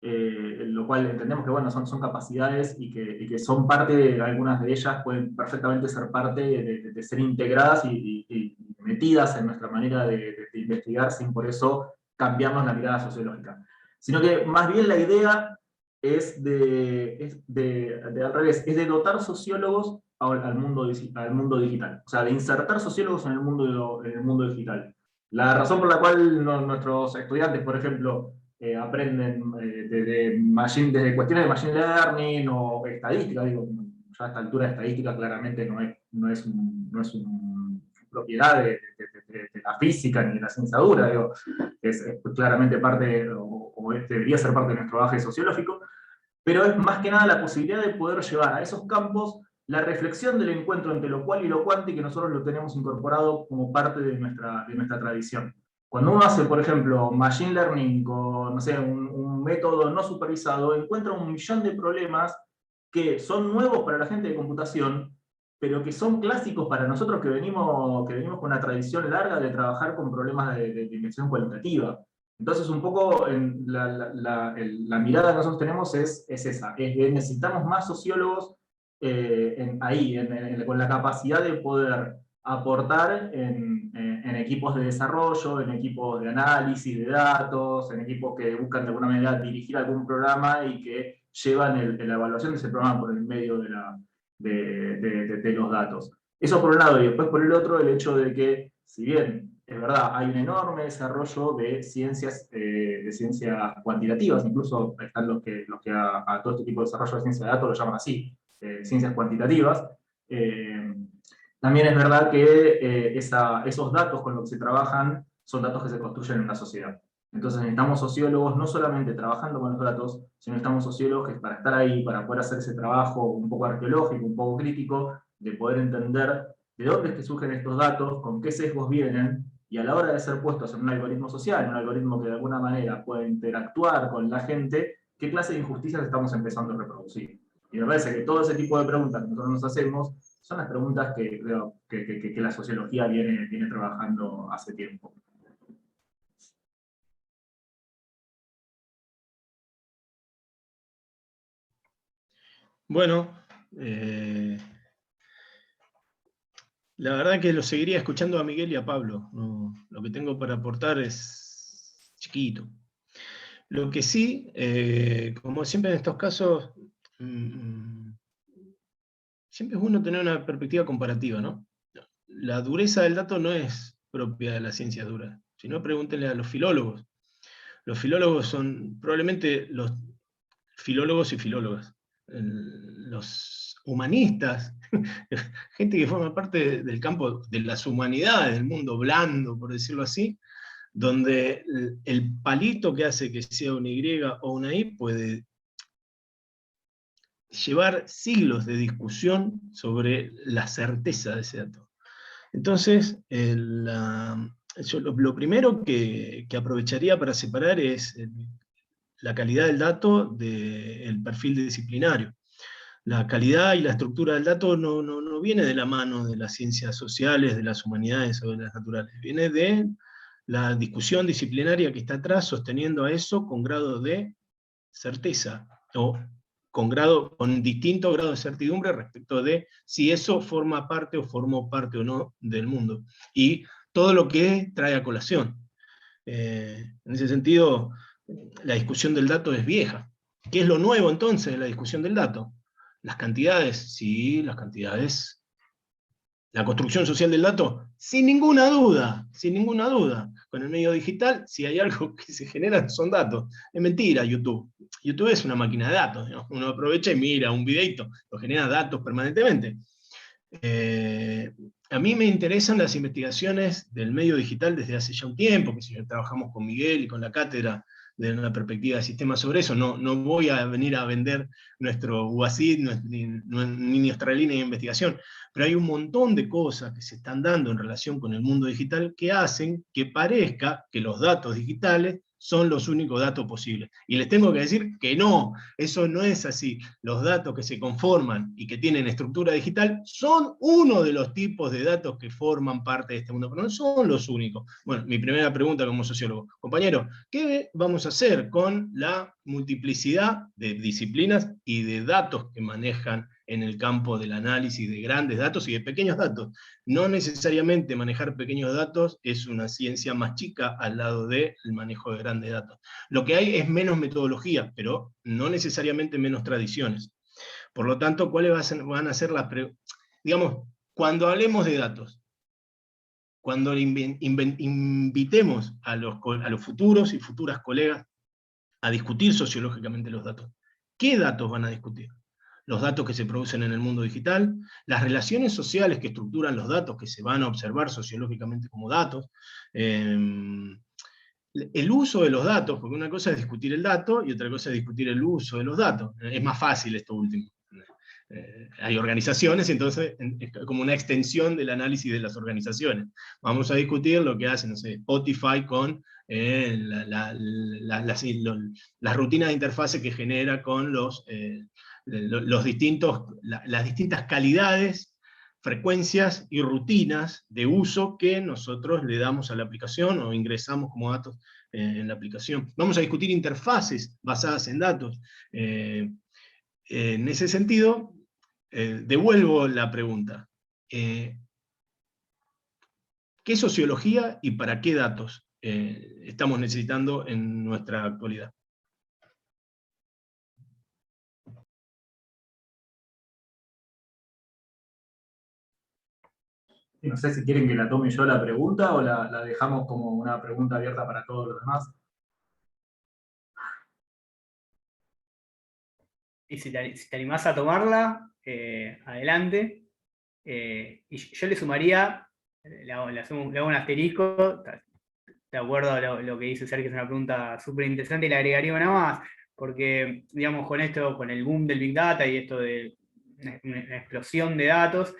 S1: lo cual entendemos que bueno, son capacidades y que son parte de algunas de ellas, pueden perfectamente ser parte de ser integradas y metidas en nuestra manera de investigar sin por eso cambiarnos la mirada sociológica. Sino que más bien la idea es al revés, es de dotar sociólogos al mundo digital. O sea, de insertar sociólogos en el mundo digital. La razón por la cual nuestros estudiantes, por ejemplo, aprenden desde cuestiones de machine learning o estadística, digo, ya a esta altura estadística claramente no es propiedad de la física ni de la ciencia dura, digo, es claramente parte, o debería ser parte de nuestro bagaje sociológico, pero es más que nada la posibilidad de poder llevar a esos campos la reflexión del encuentro entre lo cual y lo cuanti, que nosotros lo tenemos incorporado como parte de nuestra tradición. Cuando uno hace, por ejemplo, machine learning con, no sé, un método no supervisado, encuentra un millón de problemas que son nuevos para la gente de computación, pero que son clásicos para nosotros que venimos con una tradición larga de trabajar con problemas de investigación cualitativa. Entonces, un poco la mirada que nosotros tenemos es esa, es que necesitamos más sociólogos con la capacidad de poder aportar en equipos de desarrollo, en equipos de análisis de datos, en equipos que buscan de alguna manera dirigir algún programa y que llevan la evaluación de ese programa por el medio de los datos. Eso por un lado, y después por el otro, el hecho de que, si bien es verdad, hay un enorme desarrollo de ciencias cuantitativas, incluso están los que a todo este tipo de desarrollo de ciencia de datos lo llaman así, ciencias cuantitativas. También es verdad que esos datos con los que se trabajan son datos que se construyen en una sociedad. Entonces necesitamos sociólogos no solamente trabajando con los datos, sino necesitamos sociólogos que para estar ahí, para poder hacer ese trabajo un poco arqueológico, un poco crítico, de poder entender de dónde es que surgen estos datos, con qué sesgos vienen, y a la hora de ser puestos en un algoritmo social, en un algoritmo que de alguna manera puede interactuar con la gente, qué clase de injusticias estamos empezando a reproducir. Y me parece que todo ese tipo de preguntas que nosotros nos hacemos son las preguntas que creo que la sociología viene trabajando hace tiempo.
S4: Bueno, la verdad que lo seguiría escuchando a Miguel y a Pablo. No, lo que tengo para aportar es chiquito. Lo que sí, como siempre en estos casos, siempre es bueno tener una perspectiva comparativa, ¿no? La dureza del dato no es propia de las ciencias duras, sino pregúntenle a los filólogos. Los filólogos son probablemente los filólogos y filólogas. Los humanistas, gente que forma parte del campo de las humanidades, del mundo blando, por decirlo así, donde el palito que hace que sea una Y o una I puede llevar siglos de discusión sobre la certeza de ese dato. Entonces, yo lo primero que aprovecharía para separar es la calidad del dato del perfil disciplinario. La calidad y la estructura del dato no viene de la mano de las ciencias sociales, de las humanidades o de las naturales, viene de la discusión disciplinaria que está atrás, sosteniendo a eso con grado de certeza, o con distinto grado de certidumbre respecto de si eso forma parte o formó parte o no del mundo. Y todo lo que trae a colación. En ese sentido, la discusión del dato es vieja. ¿Qué es lo nuevo entonces de la discusión del dato? Las cantidades, sí, las cantidades. La construcción social del dato, sin ninguna duda, sin ninguna duda. Con el medio digital, si hay algo que se genera, son datos. Es mentira YouTube. YouTube es una máquina de datos, ¿no? Uno aprovecha y mira un videito, lo genera datos permanentemente. A mí me interesan las investigaciones del medio digital desde hace ya un tiempo, que si trabajamos con Miguel y con la cátedra de una perspectiva de sistema sobre eso. No voy a venir a vender nuestro UASID ni nuestra línea de investigación, pero hay un montón de cosas que se están dando en relación con el mundo digital que hacen que parezca que los datos digitales son los únicos datos posibles. Y les tengo que decir que no, eso no es así. Los datos que se conforman y que tienen estructura digital son uno de los tipos de datos que forman parte de este mundo, pero no son los únicos. Bueno, mi primera pregunta como sociólogo. Compañero, ¿qué vamos a hacer con la multiplicidad de disciplinas y de datos que manejan en el campo del análisis de grandes datos y de pequeños datos? No necesariamente manejar pequeños datos es una ciencia más chica al lado del manejo de grandes datos. Lo que hay es menos metodología, pero no necesariamente menos tradiciones. Por lo tanto, ¿cuáles van a ser las digamos, cuando hablemos de datos, cuando invitemos a los futuros y futuras colegas a discutir sociológicamente los datos, ¿qué datos van a discutir? Los datos que se producen en el mundo digital, las relaciones sociales que estructuran los datos que se van a observar sociológicamente como datos, el uso de los datos, porque una cosa es discutir el dato y otra cosa es discutir el uso de los datos. Es más fácil esto último. Hay organizaciones, entonces es como una extensión del análisis de las organizaciones. Vamos a discutir lo que hace, no sé, Spotify con las rutinas de interfase que genera con las distintas calidades, frecuencias y rutinas de uso que nosotros le damos a la aplicación o ingresamos como datos en la aplicación. Vamos a discutir interfaces basadas en datos. En ese sentido, devuelvo la pregunta. ¿Qué sociología y para qué datos estamos necesitando en nuestra actualidad?
S1: Y no sé si quieren que la tome yo la pregunta o la dejamos como una pregunta abierta para todos los demás.
S2: Y si te animás a tomarla, adelante. Y yo le sumaría, le hago un asterisco, de acuerdo a lo que dice Sergio, es una pregunta súper interesante, y le agregaría una más, porque, digamos, con esto, con el boom del Big Data y esto de una explosión de datos,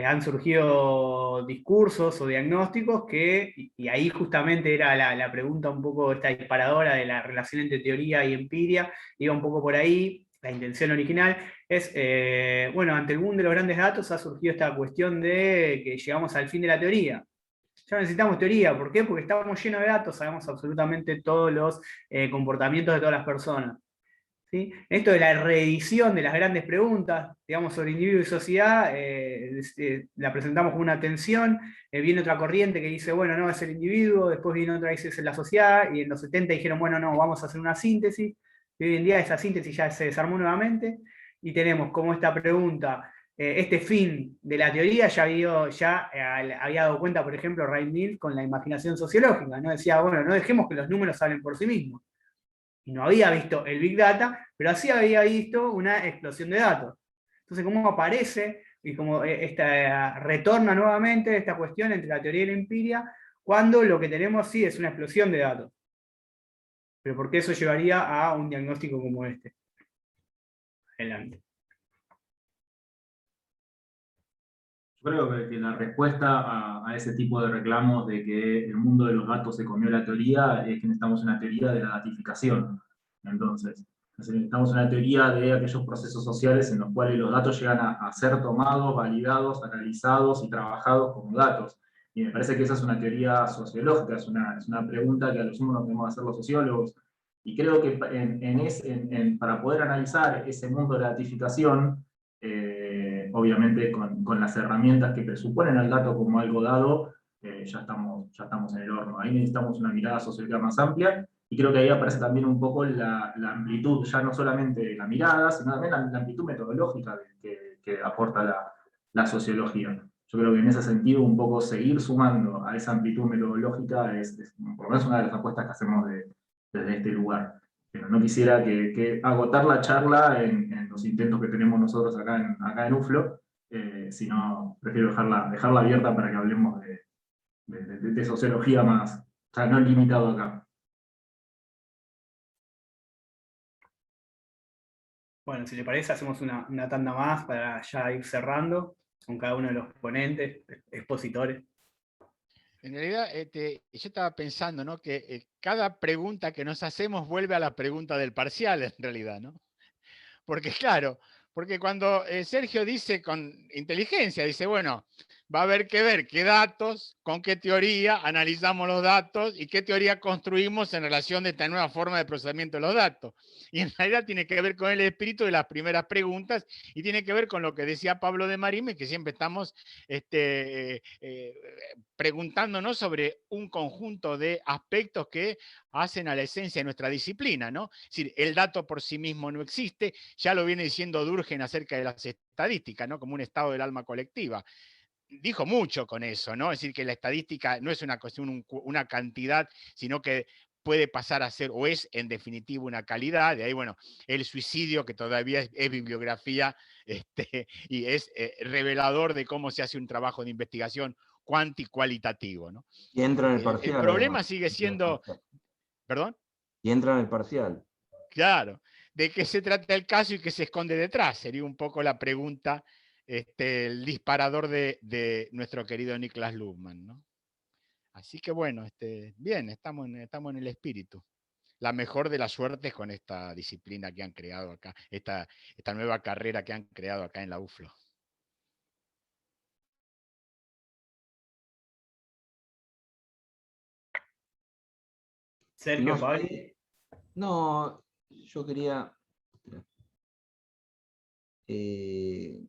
S2: han surgido discursos o diagnósticos y ahí justamente era la pregunta un poco esta disparadora de la relación entre teoría y empiria, iba un poco por ahí, la intención original es, bueno, ante el boom de los grandes datos ha surgido esta cuestión de que llegamos al fin de la teoría. Ya no necesitamos teoría, ¿por qué? Porque estamos llenos de datos, sabemos absolutamente todos los comportamientos de todas las personas. ¿Sí? Esto de la reedición de las grandes preguntas, digamos, sobre individuo y sociedad, la presentamos como una tensión, viene otra corriente que dice, bueno, no, es el individuo, después viene otra que dice es la sociedad, y en los 70 dijeron, bueno, no, vamos a hacer una síntesis, y hoy en día esa síntesis ya se desarmó nuevamente, y tenemos como esta pregunta, este fin de la teoría había dado cuenta, por ejemplo, Ray Mills con la imaginación sociológica, ¿no? Decía, bueno, no dejemos que los números hablen por sí mismos. Y no había visto el Big Data, pero sí había visto una explosión de datos. Entonces, ¿cómo aparece y cómo retorna nuevamente esta cuestión entre la teoría y la empiria, cuando lo que tenemos sí es una explosión de datos? Pero ¿por qué eso llevaría a un diagnóstico como este? Adelante.
S1: Yo creo que la respuesta a ese tipo de reclamos de que el mundo de los datos se comió la teoría es que necesitamos una teoría de la datificación. Entonces, necesitamos una teoría de aquellos procesos sociales en los cuales los datos llegan a ser tomados, validados, analizados y trabajados como datos. Y me parece que esa es una teoría sociológica, es una pregunta que a lo sumo nos tenemos que hacer los sociólogos. Y creo que para poder analizar ese mundo de la datificación, obviamente con las herramientas que presuponen al dato como algo dado, ya estamos en el horno. Ahí necesitamos una mirada sociológica más amplia, y creo que ahí aparece también un poco la amplitud, ya no solamente la mirada, sino también la amplitud metodológica que aporta la sociología. Yo creo que en ese sentido un poco seguir sumando a esa amplitud metodológica es por lo menos una de las apuestas que hacemos desde este lugar. Pero no quisiera que agotar la charla en los intentos que tenemos nosotros acá en UFLO, sino prefiero dejarla abierta para que hablemos de sociología más, o sea, no limitado acá.
S2: Bueno, si le parece, hacemos una tanda más para ya ir cerrando con cada uno de los ponentes, expositores.
S3: En realidad, yo estaba pensando, ¿no? Que cada pregunta que nos hacemos vuelve a la pregunta del parcial, en realidad, ¿no? Porque claro, porque cuando Sergio dice con inteligencia, dice, bueno, va a haber que ver qué datos, con qué teoría analizamos los datos y qué teoría construimos en relación de esta nueva forma de procesamiento de los datos. Y en realidad tiene que ver con el espíritu de las primeras preguntas y tiene que ver con lo que decía Pablo de Marime, que siempre estamos preguntándonos sobre un conjunto de aspectos que hacen a la esencia de nuestra disciplina, ¿no? Es decir, el dato por sí mismo no existe, ya lo viene diciendo Durkheim acerca de las estadísticas, ¿no? Como un estado del alma colectiva. Dijo mucho con eso, ¿no? Es decir, que la estadística no es una cuestión, una cantidad, sino que puede pasar a ser, o es en definitiva una calidad, de ahí, bueno, el suicidio, que todavía es bibliografía, y es revelador de cómo se hace un trabajo de investigación cualitativo, ¿no?
S5: Y entra en el parcial.
S3: El problema
S5: además,
S3: sigue siendo, ¿perdón?
S5: Y entra en el parcial.
S3: Claro, ¿de qué se trata el caso y qué se esconde detrás? Sería un poco la pregunta, el disparador de nuestro querido Niklas Luhmann, ¿no? Así que bueno, bien, estamos en el espíritu. La mejor de las suertes con esta disciplina que han creado acá, esta nueva carrera que han creado acá en la UFLO.
S2: Sergio,
S5: No
S2: Pablo.
S5: sé, no, yo quería...
S4: Si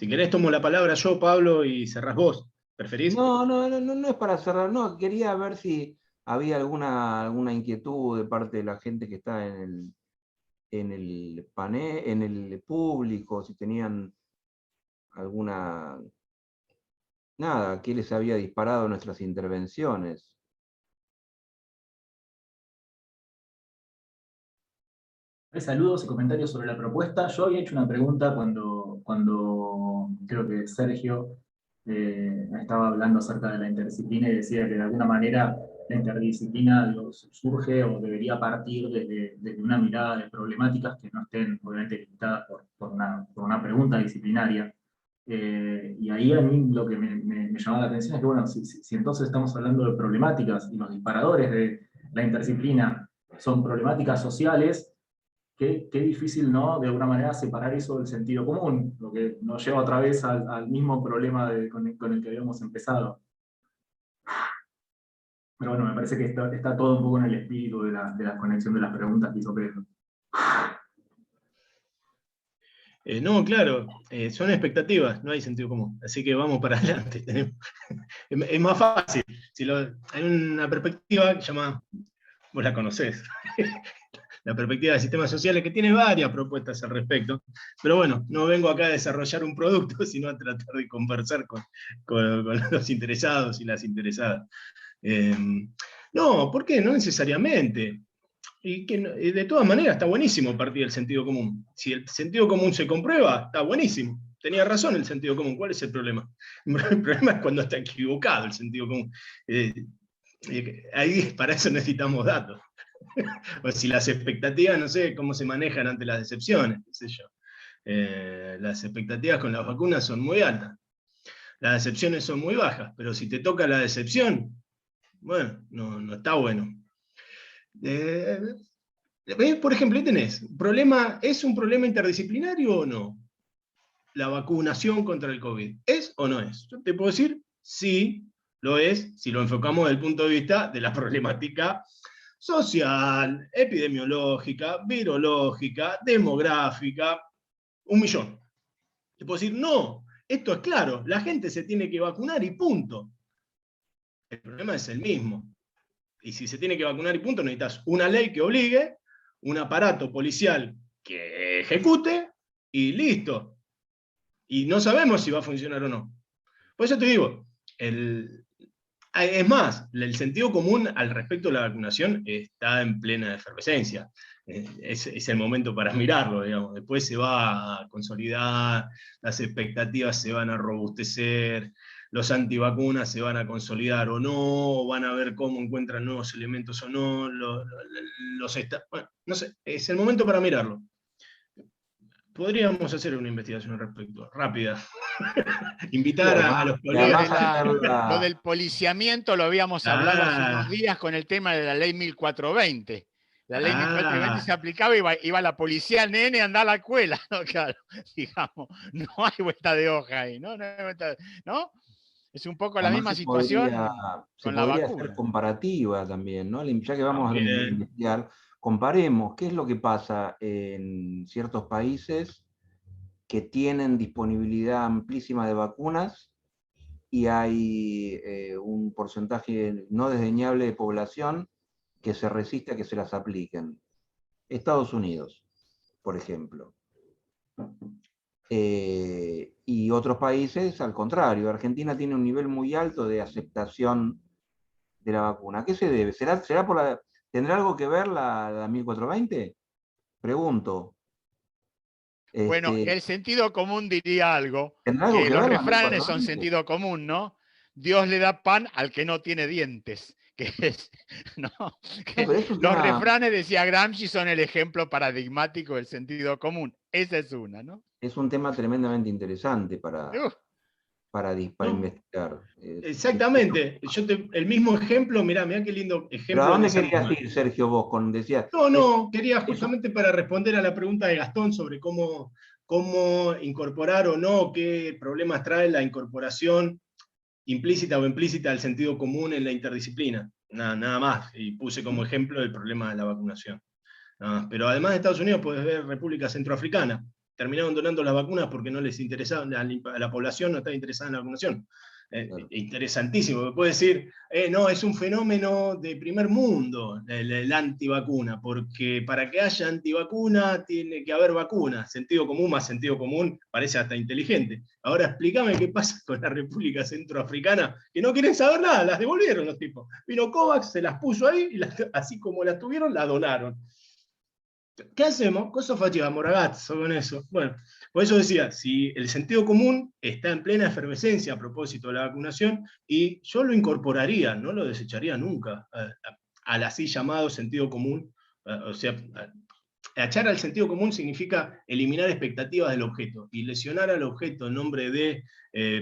S4: querés tomo la palabra yo, Pablo, y cerrás vos. ¿Preferís?
S5: No es para cerrar, no, quería ver si había alguna inquietud de parte de la gente que está en el panel, en el público, si tenían alguna nada, ¿qué les había disparado nuestras intervenciones?
S1: Hay saludos y comentarios sobre la propuesta. Yo había hecho una pregunta cuando creo que Sergio estaba hablando acerca de la interdisciplina y decía que de alguna manera la interdisciplina surge o debería partir desde una mirada de problemáticas que no estén obviamente limitadas por una pregunta disciplinaria. Y ahí a mí lo que me llamaba la atención es que, bueno, si entonces estamos hablando de problemáticas y los disparadores de la interdisciplina son problemáticas sociales, qué difícil, ¿no? De alguna manera separar eso del sentido común, lo que nos lleva otra vez al mismo problema con el que habíamos empezado. Pero bueno, me parece que está todo un poco en el espíritu de la conexión de las preguntas que hizo Pedro.
S4: No, claro, son expectativas, no hay sentido común. Así que vamos para adelante. Es más fácil. Hay una perspectiva que se llama, vos la conocés, la perspectiva de sistemas sociales, que tiene varias propuestas al respecto. Pero bueno, no vengo acá a desarrollar un producto, sino a tratar de conversar con los interesados y las interesadas. No, ¿por qué? No necesariamente. Y de todas maneras está buenísimo partir del sentido común. Si el sentido común se comprueba, está buenísimo. Tenía razón el sentido común. ¿Cuál es el problema? El problema es cuando está equivocado el sentido común. Ahí para eso necesitamos datos. O si las expectativas, no sé cómo se manejan ante las decepciones, qué sé yo. Las expectativas con las vacunas son muy altas. Las decepciones son muy bajas, pero si te toca la decepción, bueno, no está bueno. Por ejemplo, ahí tenés, ¿es un problema interdisciplinario o no? La vacunación contra el COVID, ¿es o no es? Yo te puedo decir, sí, lo es, si lo enfocamos desde el punto de vista de la problemática social, epidemiológica, virológica, demográfica, 1.000.000. Te puedo decir, no, esto es claro, la gente se tiene que vacunar y punto. El problema es el mismo. Y si se tiene que vacunar y punto, necesitas una ley que obligue, un aparato policial que ejecute, y listo. Y no sabemos si va a funcionar o no. Por eso te digo, es más, el sentido común al respecto de la vacunación está en plena efervescencia. Es el momento para mirarlo, digamos. Después se va a consolidar, las expectativas se van a robustecer, los antivacunas se van a consolidar o no, van a ver cómo encuentran nuevos elementos o no, bueno, no sé, es el momento para mirarlo. Podríamos hacer una investigación al respecto, rápida. Invitar a los colegas.
S3: Lo del policiamiento lo habíamos hablado hace unos días con el tema de la ley 1420. La ley 1420 se aplicaba y iba la policía al nene a andar a la escuela, ¿no? Claro, digamos, no hay vuelta de hoja ahí, ¿no? ¿No? Es un poco la misma situación con la vacuna.
S5: Hacer comparativa también, ¿no? Ya que vamos a investigar, comparemos qué es lo que pasa en ciertos países que tienen disponibilidad amplísima de vacunas y hay un porcentaje no desdeñable de población que se resiste a que se las apliquen. Estados Unidos, por ejemplo. Y otros países, al contrario. Argentina tiene un nivel muy alto de aceptación de la vacuna. ¿A qué se debe? ¿Tendrá algo que ver la 1420? Pregunto.
S3: Bueno, el sentido común diría algo, que los refranes son sentido común, ¿no? Dios le da pan al que no tiene dientes. Los refranes, decía Gramsci, son el ejemplo paradigmático del sentido común. Esa es una, ¿no?
S5: Es un tema tremendamente interesante para investigar.
S4: Exactamente. El mismo ejemplo, mirá qué lindo ejemplo.
S5: ¿Pero a dónde querías ir, Sergio, vos? Decías,
S4: quería justamente para responder a la pregunta de Gastón sobre cómo incorporar o no, qué problemas trae la incorporación implícita o implícita del sentido común en la interdisciplina. Nada más. Y puse como ejemplo el problema de la vacunación. Pero además de Estados Unidos, podés ver República Centroafricana. Terminaron donando las vacunas porque no les interesaba, a la población no estaba interesada en la vacunación. Interesantísimo, que puede decir, no, es un fenómeno de primer mundo el antivacuna, porque para que haya antivacuna tiene que haber vacuna, sentido común más sentido común, parece hasta inteligente. Ahora explícame qué pasa con la República Centroafricana, que no quieren saber nada, las devolvieron los tipos. Vino COVAX, se las puso ahí, y así como las tuvieron, las donaron. ¿Qué hacemos? Cosa facciamo, ragazzo, con eso. Bueno, por eso decía, si el sentido común está en plena efervescencia a propósito de la vacunación, y yo lo incorporaría, no lo desecharía nunca, al así llamado sentido común. O sea, echar al sentido común significa eliminar expectativas del objeto, y lesionar al objeto en nombre de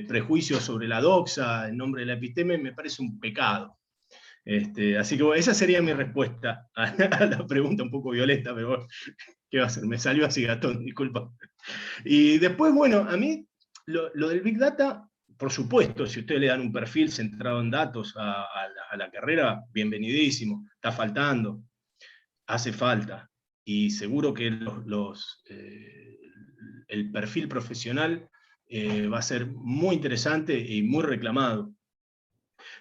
S4: prejuicios sobre la doxa, en nombre de la episteme, me parece un pecado. Así que bueno, esa sería mi respuesta a la pregunta un poco violenta, pero bueno, ¿qué va a hacer? Me salió así, Gastón, disculpa. Y después, bueno, a mí lo del Big Data, por supuesto, si ustedes le dan un perfil centrado en datos a la carrera, bienvenidísimo, está faltando, hace falta. Y seguro que el perfil profesional va a ser muy interesante y muy reclamado.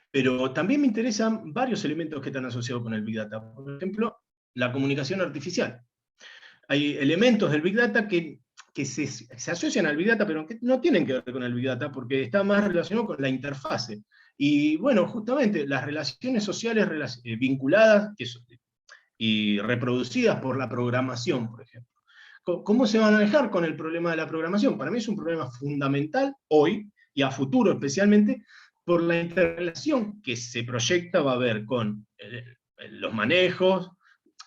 S4: Pero también me interesan varios elementos que están asociados con el Big Data. Por ejemplo, la comunicación artificial. Hay elementos del Big Data que se asocian al Big Data, pero que no tienen que ver con el Big Data, porque está más relacionado con la interfase. Y bueno, justamente las relaciones sociales vinculadas y reproducidas por la programación, por ejemplo. ¿Cómo se va a manejar con el problema de la programación? Para mí es un problema fundamental hoy y a futuro especialmente, por la interrelación que se proyecta va a haber con los manejos.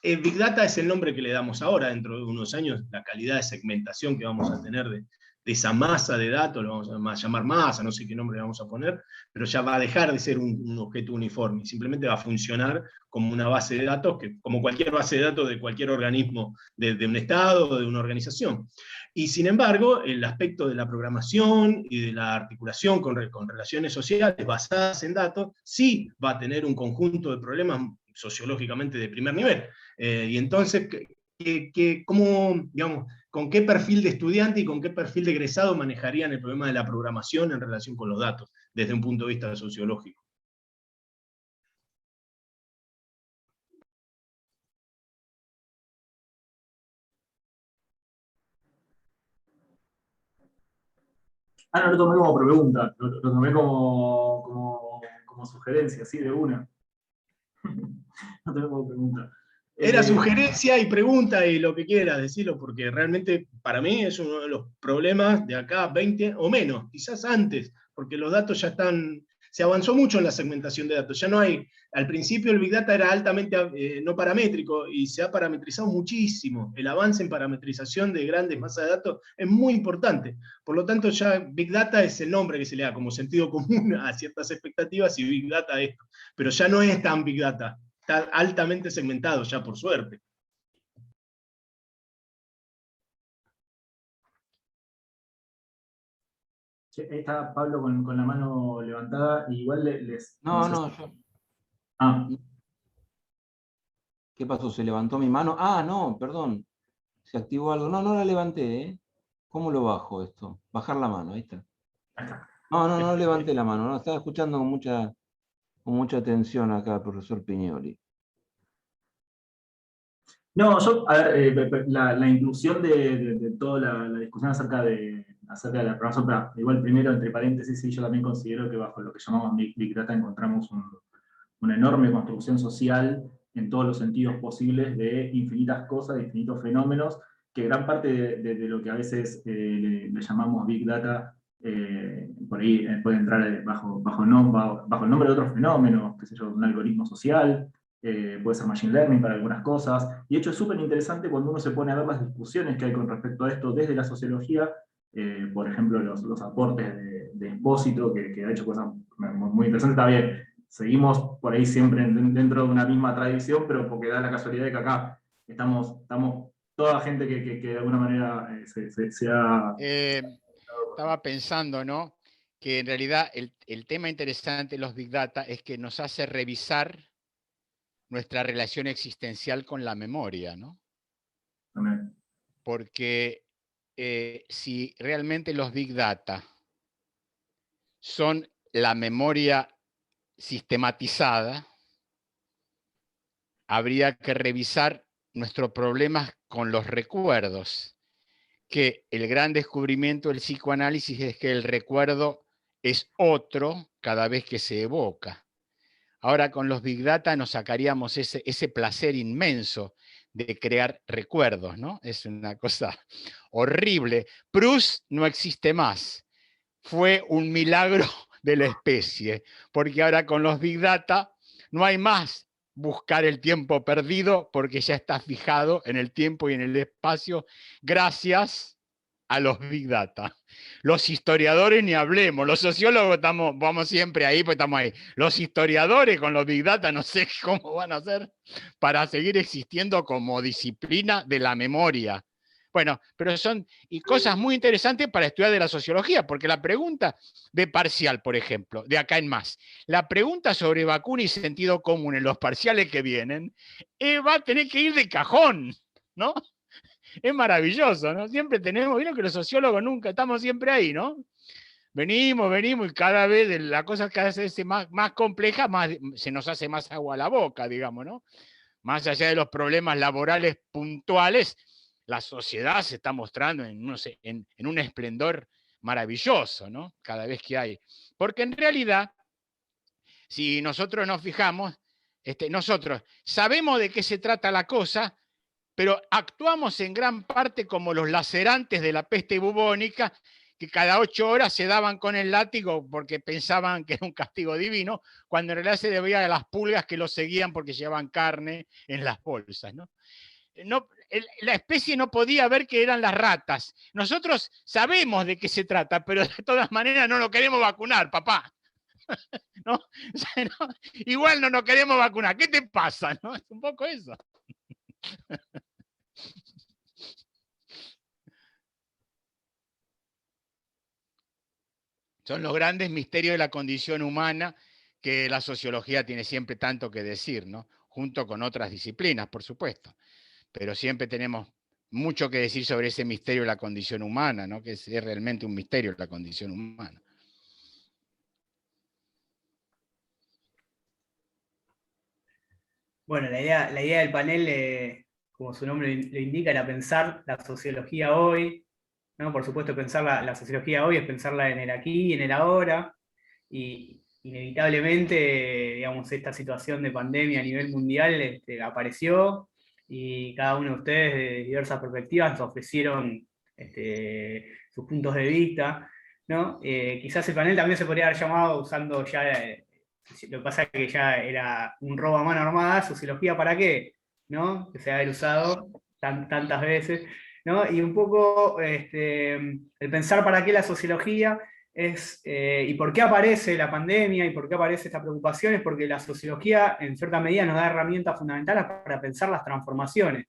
S4: Big Data es el nombre que le damos ahora, dentro de unos años, la calidad de segmentación que vamos a tener de esa masa de datos, lo vamos a llamar masa, no sé qué nombre le vamos a poner, pero ya va a dejar de ser un objeto uniforme, simplemente va a funcionar como una base de datos, como cualquier base de datos de cualquier organismo, de un Estado o de una organización. Y sin embargo, el aspecto de la programación y de la articulación con relaciones sociales basadas en datos, sí va a tener un conjunto de problemas sociológicamente de primer nivel. Y entonces, ¿cómo, digamos, con qué perfil de estudiante y con qué perfil de egresado manejarían el problema de la programación en relación con los datos, desde un punto de vista sociológico?
S1: Ah, no lo tomé como pregunta, lo tomé como sugerencia, sí, de una. No tomé como pregunta.
S4: Era sugerencia y pregunta y lo que quieras decirlo, porque realmente para mí es uno de los problemas de acá 20 o menos, quizás antes, porque los datos ya están, se avanzó mucho en la segmentación de datos, ya no hay, al principio el Big Data era altamente no paramétrico y se ha parametrizado muchísimo, el avance en parametrización de grandes masas de datos es muy importante, por lo tanto ya Big Data es el nombre que se le da como sentido común a ciertas expectativas y Big Data esto, pero ya no es tan Big Data. Está altamente segmentado ya, por suerte.
S1: Ahí está Pablo con la mano levantada, y igual
S5: No, yo.
S1: Ah.
S5: ¿Qué pasó? ¿Se levantó mi mano? Ah, no, perdón. Se activó algo. No, no la levanté, ¿eh? ¿Cómo lo bajo esto? Bajar la mano, ahí está. No levanté la mano. No, estaba escuchando con mucha atención acá al profesor Pignoli.
S1: No, yo, a ver, la inclusión de toda la discusión acerca de la programación, igual primero, entre paréntesis, sí, yo también considero que bajo lo que llamamos Big Data encontramos una enorme construcción social en todos los sentidos posibles de infinitas cosas, de infinitos fenómenos, que gran parte de lo que a veces le llamamos Big Data, por ahí puede entrar bajo el nombre de otros fenómenos, qué sé yo, un algoritmo social, puede ser Machine Learning para algunas cosas, y de hecho es súper interesante cuando uno se pone a ver las discusiones que hay con respecto a esto desde la sociología, por ejemplo los aportes de Espósito, que ha hecho cosas muy interesantes. Está bien, seguimos por ahí siempre dentro de una misma tradición, pero porque da la casualidad de que acá estamos toda gente que de alguna manera se ha...
S3: Estaba pensando, ¿no?, que en realidad el tema interesante de los Big Data es que nos hace revisar nuestra relación existencial con la memoria, ¿no?
S1: También.
S3: Porque si realmente los Big Data son la memoria sistematizada, habría que revisar nuestros problemas con los recuerdos, que el gran descubrimiento del psicoanálisis es que el recuerdo es otro cada vez que se evoca. Ahora con los Big Data nos sacaríamos ese placer inmenso de crear recuerdos, ¿no? Es una cosa horrible. Proust no existe más. Fue un milagro de la especie, porque ahora con los Big Data no hay más buscar el tiempo perdido, porque ya está fijado en el tiempo y en el espacio, gracias a los Big Data. Los historiadores ni hablemos, los sociólogos vamos siempre ahí, pues estamos ahí. Los historiadores con los Big Data no sé cómo van a hacer para seguir existiendo como disciplina de la memoria. Bueno, pero son cosas muy interesantes para estudiar de la sociología, porque la pregunta de parcial, por ejemplo, de acá en más, la pregunta sobre vacuna y sentido común en los parciales que vienen, va a tener que ir de cajón, ¿no? Es maravilloso, ¿no? Siempre tenemos, vieron que los sociólogos nunca, estamos siempre ahí, ¿no? Venimos, y cada vez la cosa cada vez es más compleja, más se nos hace más agua a la boca, digamos, ¿no? Más allá de los problemas laborales puntuales, la sociedad se está mostrando en un esplendor maravilloso, ¿no? Cada vez que hay. Porque en realidad, si nosotros nos fijamos, nosotros sabemos de qué se trata la cosa, pero actuamos en gran parte como los lacerantes de la peste bubónica, que cada 8 horas se daban con el látigo porque pensaban que era un castigo divino, cuando en realidad se debía a las pulgas que los seguían porque llevaban carne en las bolsas, ¿no? La especie no podía ver que eran las ratas. Nosotros sabemos de qué se trata, pero de todas maneras no lo queremos vacunar, papá. ¿No? O sea, no, igual no nos queremos vacunar. ¿Qué te pasa? ¿No? Es un poco eso. Son los grandes misterios de la condición humana que la sociología tiene siempre tanto que decir, ¿no? Junto con otras disciplinas, por supuesto. Pero siempre tenemos mucho que decir sobre ese misterio de la condición humana, ¿no? Que es realmente un misterio la condición humana.
S2: Bueno, la idea del panel, como su nombre lo indica, era pensar la sociología hoy, ¿no? Por supuesto, pensar la sociología hoy es pensarla en el aquí y en el ahora, y inevitablemente, digamos, esta situación de pandemia a nivel mundial apareció, y cada uno de ustedes, de diversas perspectivas, nos ofrecieron sus puntos de vista, ¿no? Quizás el panel también se podría haber llamado, usando ya, lo que pasa es que ya era un robo a mano armada, sociología para qué, ¿no? Que se ha haber usado tantas veces, ¿no? Y un poco el pensar para qué la sociología es, y por qué aparece la pandemia y por qué aparece esta preocupación, es porque la sociología en cierta medida nos da herramientas fundamentales para pensar las transformaciones.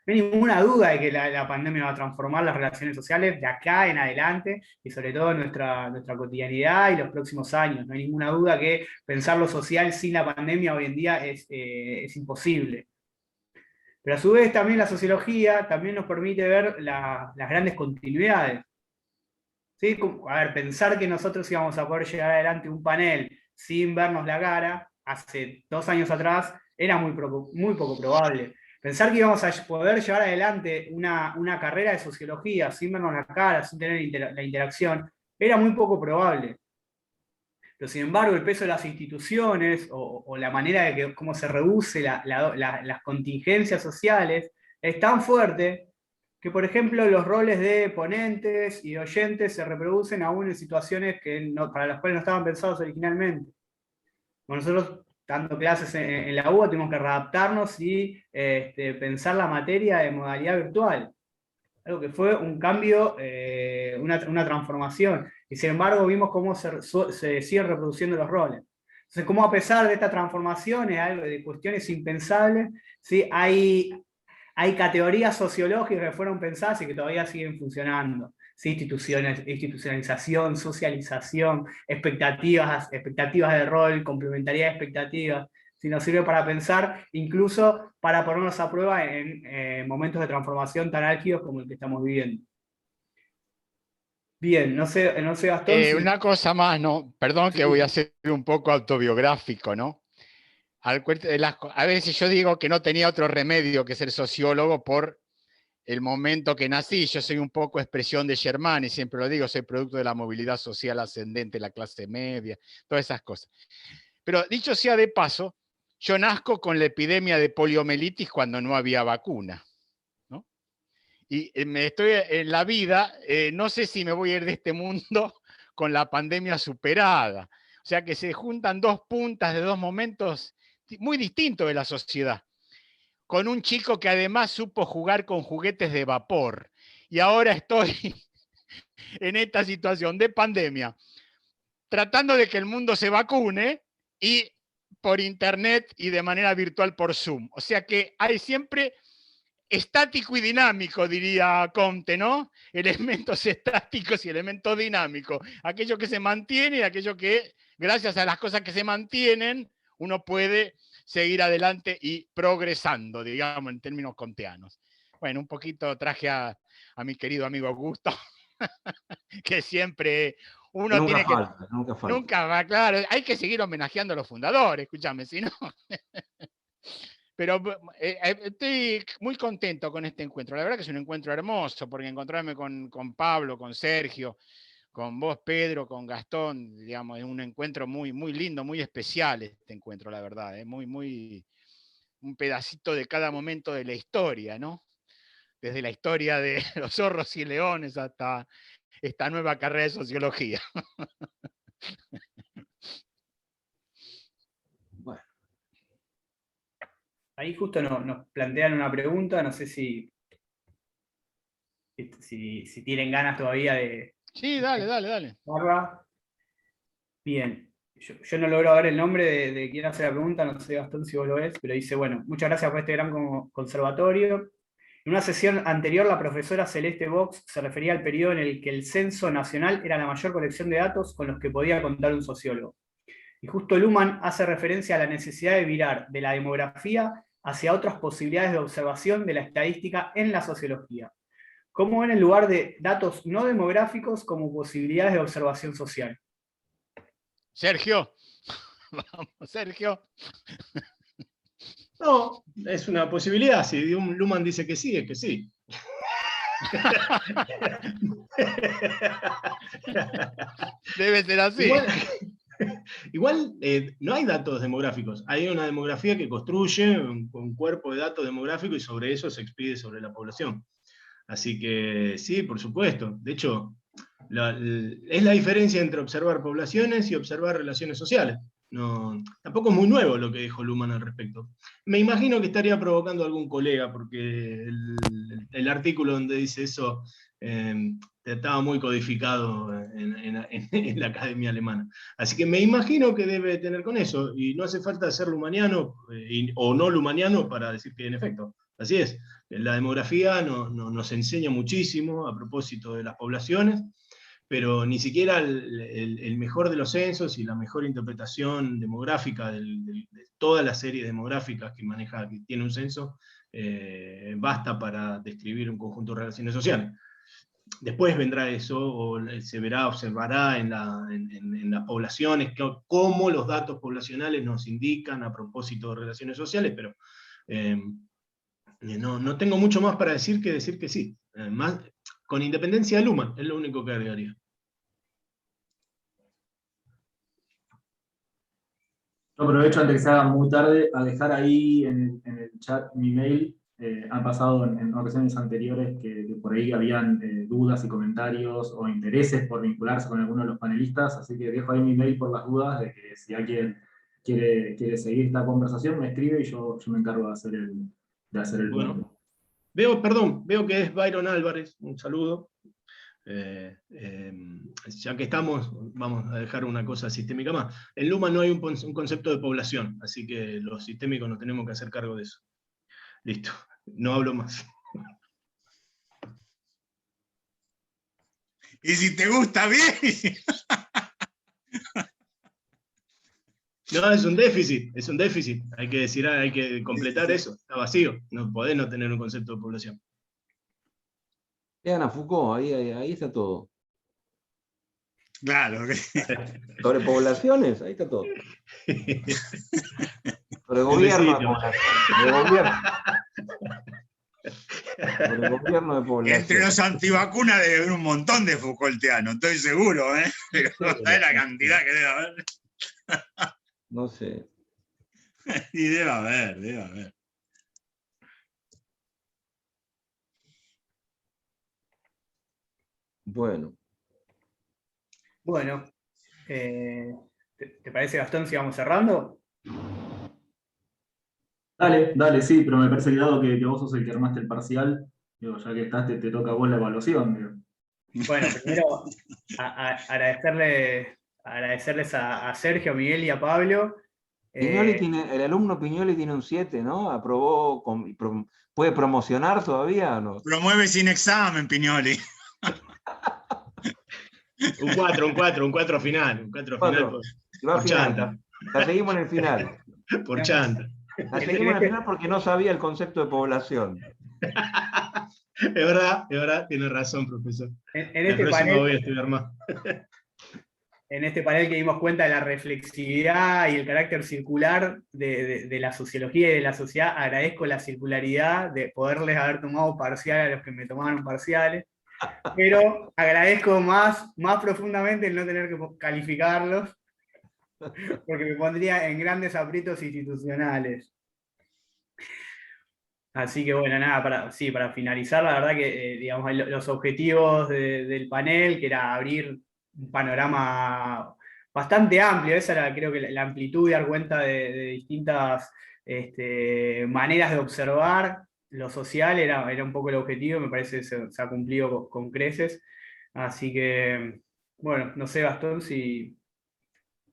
S2: No hay ninguna duda de que la pandemia va a transformar las relaciones sociales de acá en adelante y sobre todo nuestra cotidianidad y los próximos años. No hay ninguna duda que pensar lo social sin la pandemia hoy en día es imposible. Pero a su vez también la sociología también nos permite ver las grandes continuidades. ¿Sí? A ver, pensar que nosotros íbamos a poder llegar adelante un panel sin vernos la cara, hace 2 años atrás, era muy poco probable. Pensar que íbamos a poder llevar adelante una carrera de sociología sin vernos la cara, sin tener la interacción, era muy poco probable. Pero sin embargo, el peso de las instituciones o la manera de cómo se reduce las contingencias sociales es tan fuerte que, por ejemplo, los roles de ponentes y de oyentes se reproducen aún en situaciones para las cuales no estaban pensados originalmente. Bueno, nosotros, dando clases en la UBA, tuvimos que readaptarnos y pensar la materia de modalidad virtual. Algo que fue un cambio, una transformación. Y sin embargo vimos cómo se siguen reproduciendo los roles. Entonces, cómo a pesar de esta transformación, de cuestiones impensables, ¿sí? Hay categorías sociológicas que fueron pensadas y que todavía siguen funcionando. ¿Sí? Institucionalización, socialización, expectativas de rol, complementariedad de expectativas. Si nos sirve para pensar, incluso para ponernos a prueba en momentos de transformación tan álgidos como el que estamos viviendo. Bien, no sé Gastón. si-
S3: Una cosa más, ¿no? Perdón que voy a ser un poco autobiográfico, ¿no? A veces yo digo que no tenía otro remedio que ser sociólogo por el momento que nací. Yo soy un poco expresión de Germán y siempre lo digo, soy producto de la movilidad social ascendente, la clase media, todas esas cosas. Pero dicho sea de paso, yo nazco con la epidemia de poliomielitis cuando no había vacuna, ¿no? Y me estoy en la vida, no sé si me voy a ir de este mundo con la pandemia superada. O sea que se juntan dos puntas de dos momentos muy distintos de la sociedad. Con un chico que además supo jugar con juguetes de vapor. Y ahora estoy en esta situación de pandemia, tratando de que el mundo se vacune y por internet y de manera virtual por Zoom. O sea que hay siempre estático y dinámico, diría Comte, ¿no? Elementos estáticos y elementos dinámicos. Aquello que se mantiene y aquello que, gracias a las cosas que se mantienen, uno puede seguir adelante y progresando, digamos, en términos comteanos. Bueno, un poquito traje a mi querido amigo Augusto, que siempre uno
S5: Nunca
S3: tiene que...
S5: falta, nunca falta.
S3: Nunca va, claro, hay que seguir homenajeando a los fundadores, escúchame, si no... Pero estoy muy contento con este encuentro. La verdad que es un encuentro hermoso, porque encontrarme con Pablo, con Sergio, con vos, Pedro, con Gastón, digamos, es un encuentro muy, muy lindo, muy especial este encuentro, la verdad. Muy, un pedacito de cada momento de la historia, ¿no? Desde la historia de los zorros y leones hasta esta nueva carrera de sociología.
S5: Bueno,
S2: Ahí justo nos plantean una pregunta, no sé si tienen ganas todavía de
S3: Sí, dale.
S2: Barba. Bien, yo no logro ver el nombre de quien hace la pregunta, no sé Gastón si vos lo ves, pero dice, bueno, muchas gracias por este gran conservatorio. En una sesión anterior, la profesora Celeste Vox se refería al periodo en el que el censo nacional era la mayor colección de datos con los que podía contar un sociólogo. Y justo Luhmann hace referencia a la necesidad de virar de la demografía hacia otras posibilidades de observación de la estadística en la sociología. ¿Cómo ven el lugar de datos no demográficos como posibilidades de observación social?
S3: Sergio, vamos, Sergio.
S4: No, es una posibilidad. Si un Luhmann dice que sí, es que sí.
S3: Debe ser así.
S4: Igual no hay datos demográficos. Hay una demografía que construye un cuerpo de datos demográficos y sobre eso se expide sobre la población. Así que sí, por supuesto. De hecho, es la diferencia entre observar poblaciones y observar relaciones sociales. No, tampoco es muy nuevo lo que dijo Luhmann al respecto. Me imagino que estaría provocando a algún colega, porque el artículo donde dice eso estaba muy codificado en la academia alemana. Así que me imagino que debe tener con eso, y no hace falta ser lumaniano o no lumaniano para decir que en efecto. Así es, la demografía nos enseña muchísimo a propósito de las poblaciones, pero ni siquiera el mejor de los censos y la mejor interpretación demográfica de todas las series demográficas que tiene un censo, basta para describir un conjunto de relaciones sociales. Después vendrá eso, o se observará en las poblaciones, cómo los datos poblacionales nos indican a propósito de relaciones sociales, pero no tengo mucho más para decir que sí. Más, con independencia de Luhmann, es lo único que agregaría.
S1: Yo aprovecho antes que se haga muy tarde a dejar ahí en el chat mi mail. Han pasado en ocasiones anteriores que por ahí habían dudas y comentarios o intereses por vincularse con alguno de los panelistas, así que dejo ahí mi mail por las dudas de que si alguien quiere seguir esta conversación me escribe y yo me encargo de hacer el
S4: Bueno,
S1: punto.
S4: veo que es Byron Álvarez, un saludo. Ya que estamos, vamos a dejar una cosa sistémica más. En Luhmann no hay un concepto de población, así que los sistémicos nos tenemos que hacer cargo de eso. Listo, no hablo más.
S6: Y si te gusta bien.
S4: No, es un déficit. Hay que decir, hay que completar eso. Está vacío. No podés no tener un concepto de población.
S5: vean a Foucault, ahí está todo.
S6: Claro.
S5: Sobre poblaciones, ahí está todo. Sobre gobierno de población. Sobre gobierno de población.
S6: Entre los antivacunas debe haber un montón de Foucaultianos, estoy seguro, ¿eh? Pero no sabes la cantidad que debe haber.
S5: No sé.
S6: Y debe haber, debe haber.
S5: Bueno.
S2: Bueno, ¿te parece, Gastón, si vamos cerrando?
S1: Dale, dale, sí, pero me parece que dado que vos sos el que armaste el parcial, digo, ya que estás, te toca a vos la evaluación. Digo.
S2: Bueno, primero agradecerles a Sergio, a Miguel y a Pablo.
S5: El alumno Pignoli tiene un 7, ¿no? Aprobó, ¿puede promocionar todavía o no?
S6: Promueve sin examen, Pignoli.
S4: Un 4 final. Un 4 final por chanta.
S5: La seguimos en el final.
S4: Por chanta.
S5: La seguimos en el final porque no sabía el concepto de población.
S4: Es verdad, tiene razón, profesor.
S2: En
S4: La
S2: este
S4: próxima
S2: panel,
S4: voy a estudiar más.
S2: en este panel que dimos cuenta de la reflexividad y el carácter circular de la sociología y de la sociedad, agradezco la circularidad de poderles haber tomado parcial a los que me tomaron parciales, pero agradezco más profundamente el no tener que calificarlos, porque me pondría en grandes aprietos institucionales. Así que bueno, nada, para finalizar, la verdad que digamos, los objetivos del panel, que era abrir un panorama bastante amplio, esa era creo que la amplitud y dar cuenta de distintas maneras de observar lo social, era un poco el objetivo, me parece que se ha cumplido con creces. Así que, bueno, no sé, Gastón, si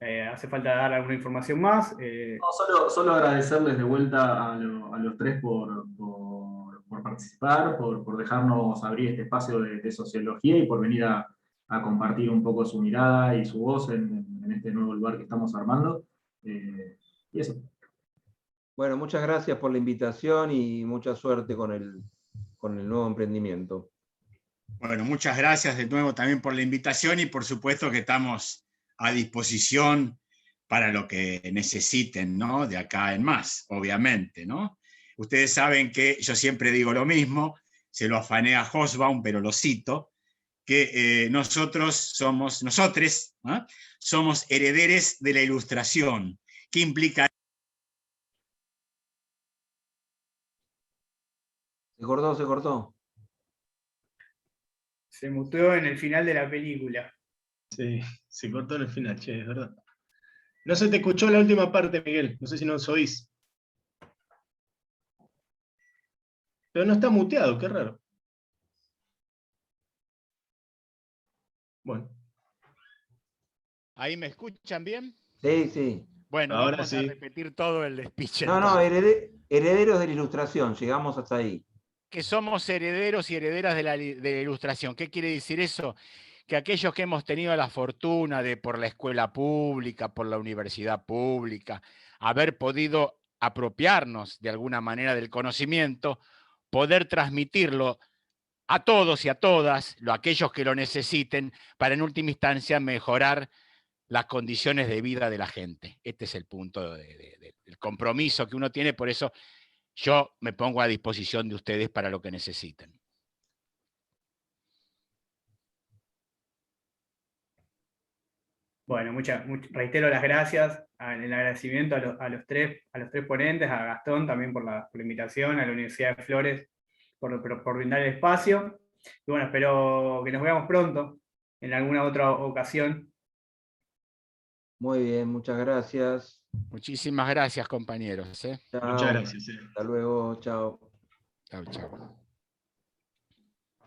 S2: hace falta dar alguna información más.
S1: No, solo agradecerles de vuelta a los tres por participar, por dejarnos abrir este espacio de sociología y por venir a compartir un poco su mirada y su voz en este nuevo lugar que estamos armando. Y eso.
S5: Bueno, muchas gracias por la invitación y mucha suerte con el nuevo emprendimiento.
S6: Bueno, muchas gracias de nuevo también por la invitación y por supuesto que estamos a disposición para lo que necesiten, ¿no? De acá en más, obviamente, ¿no? Ustedes saben que yo siempre digo lo mismo, se lo afané a Hobsbawm, pero lo cito, que nosotros somos herederes de la Ilustración. ¿Qué implica?
S5: Se cortó.
S2: Se muteó en el final de la película.
S4: Sí, se cortó en el final, che, es verdad. No se te escuchó la última parte, Miguel. No sé si nos oís. Pero no está muteado, qué raro. Bueno.
S3: ¿Ahí me escuchan bien?
S5: Sí.
S3: Bueno,
S4: Ahora
S3: vamos a repetir todo el speech.
S5: No, herederos de la Ilustración, llegamos hasta ahí.
S3: Que somos herederos y herederas de la Ilustración. ¿Qué quiere decir eso? Que aquellos que hemos tenido la fortuna de por la escuela pública, por la universidad pública, haber podido apropiarnos de alguna manera del conocimiento, poder transmitirlo a todos y a todas, aquellos que lo necesiten, para en última instancia mejorar las condiciones de vida de la gente. Este es el punto del compromiso que uno tiene, por eso yo me pongo a disposición de ustedes para lo que necesiten.
S2: Bueno, reitero las gracias, el agradecimiento a los tres ponentes, a Gastón también por la invitación, a la Universidad de Flores por brindar el espacio. Y bueno, espero que nos veamos pronto, en alguna otra ocasión.
S5: Muy bien, muchas gracias.
S3: Muchísimas gracias, compañeros.
S4: Muchas gracias.
S5: Hasta luego, chao.
S3: Chau.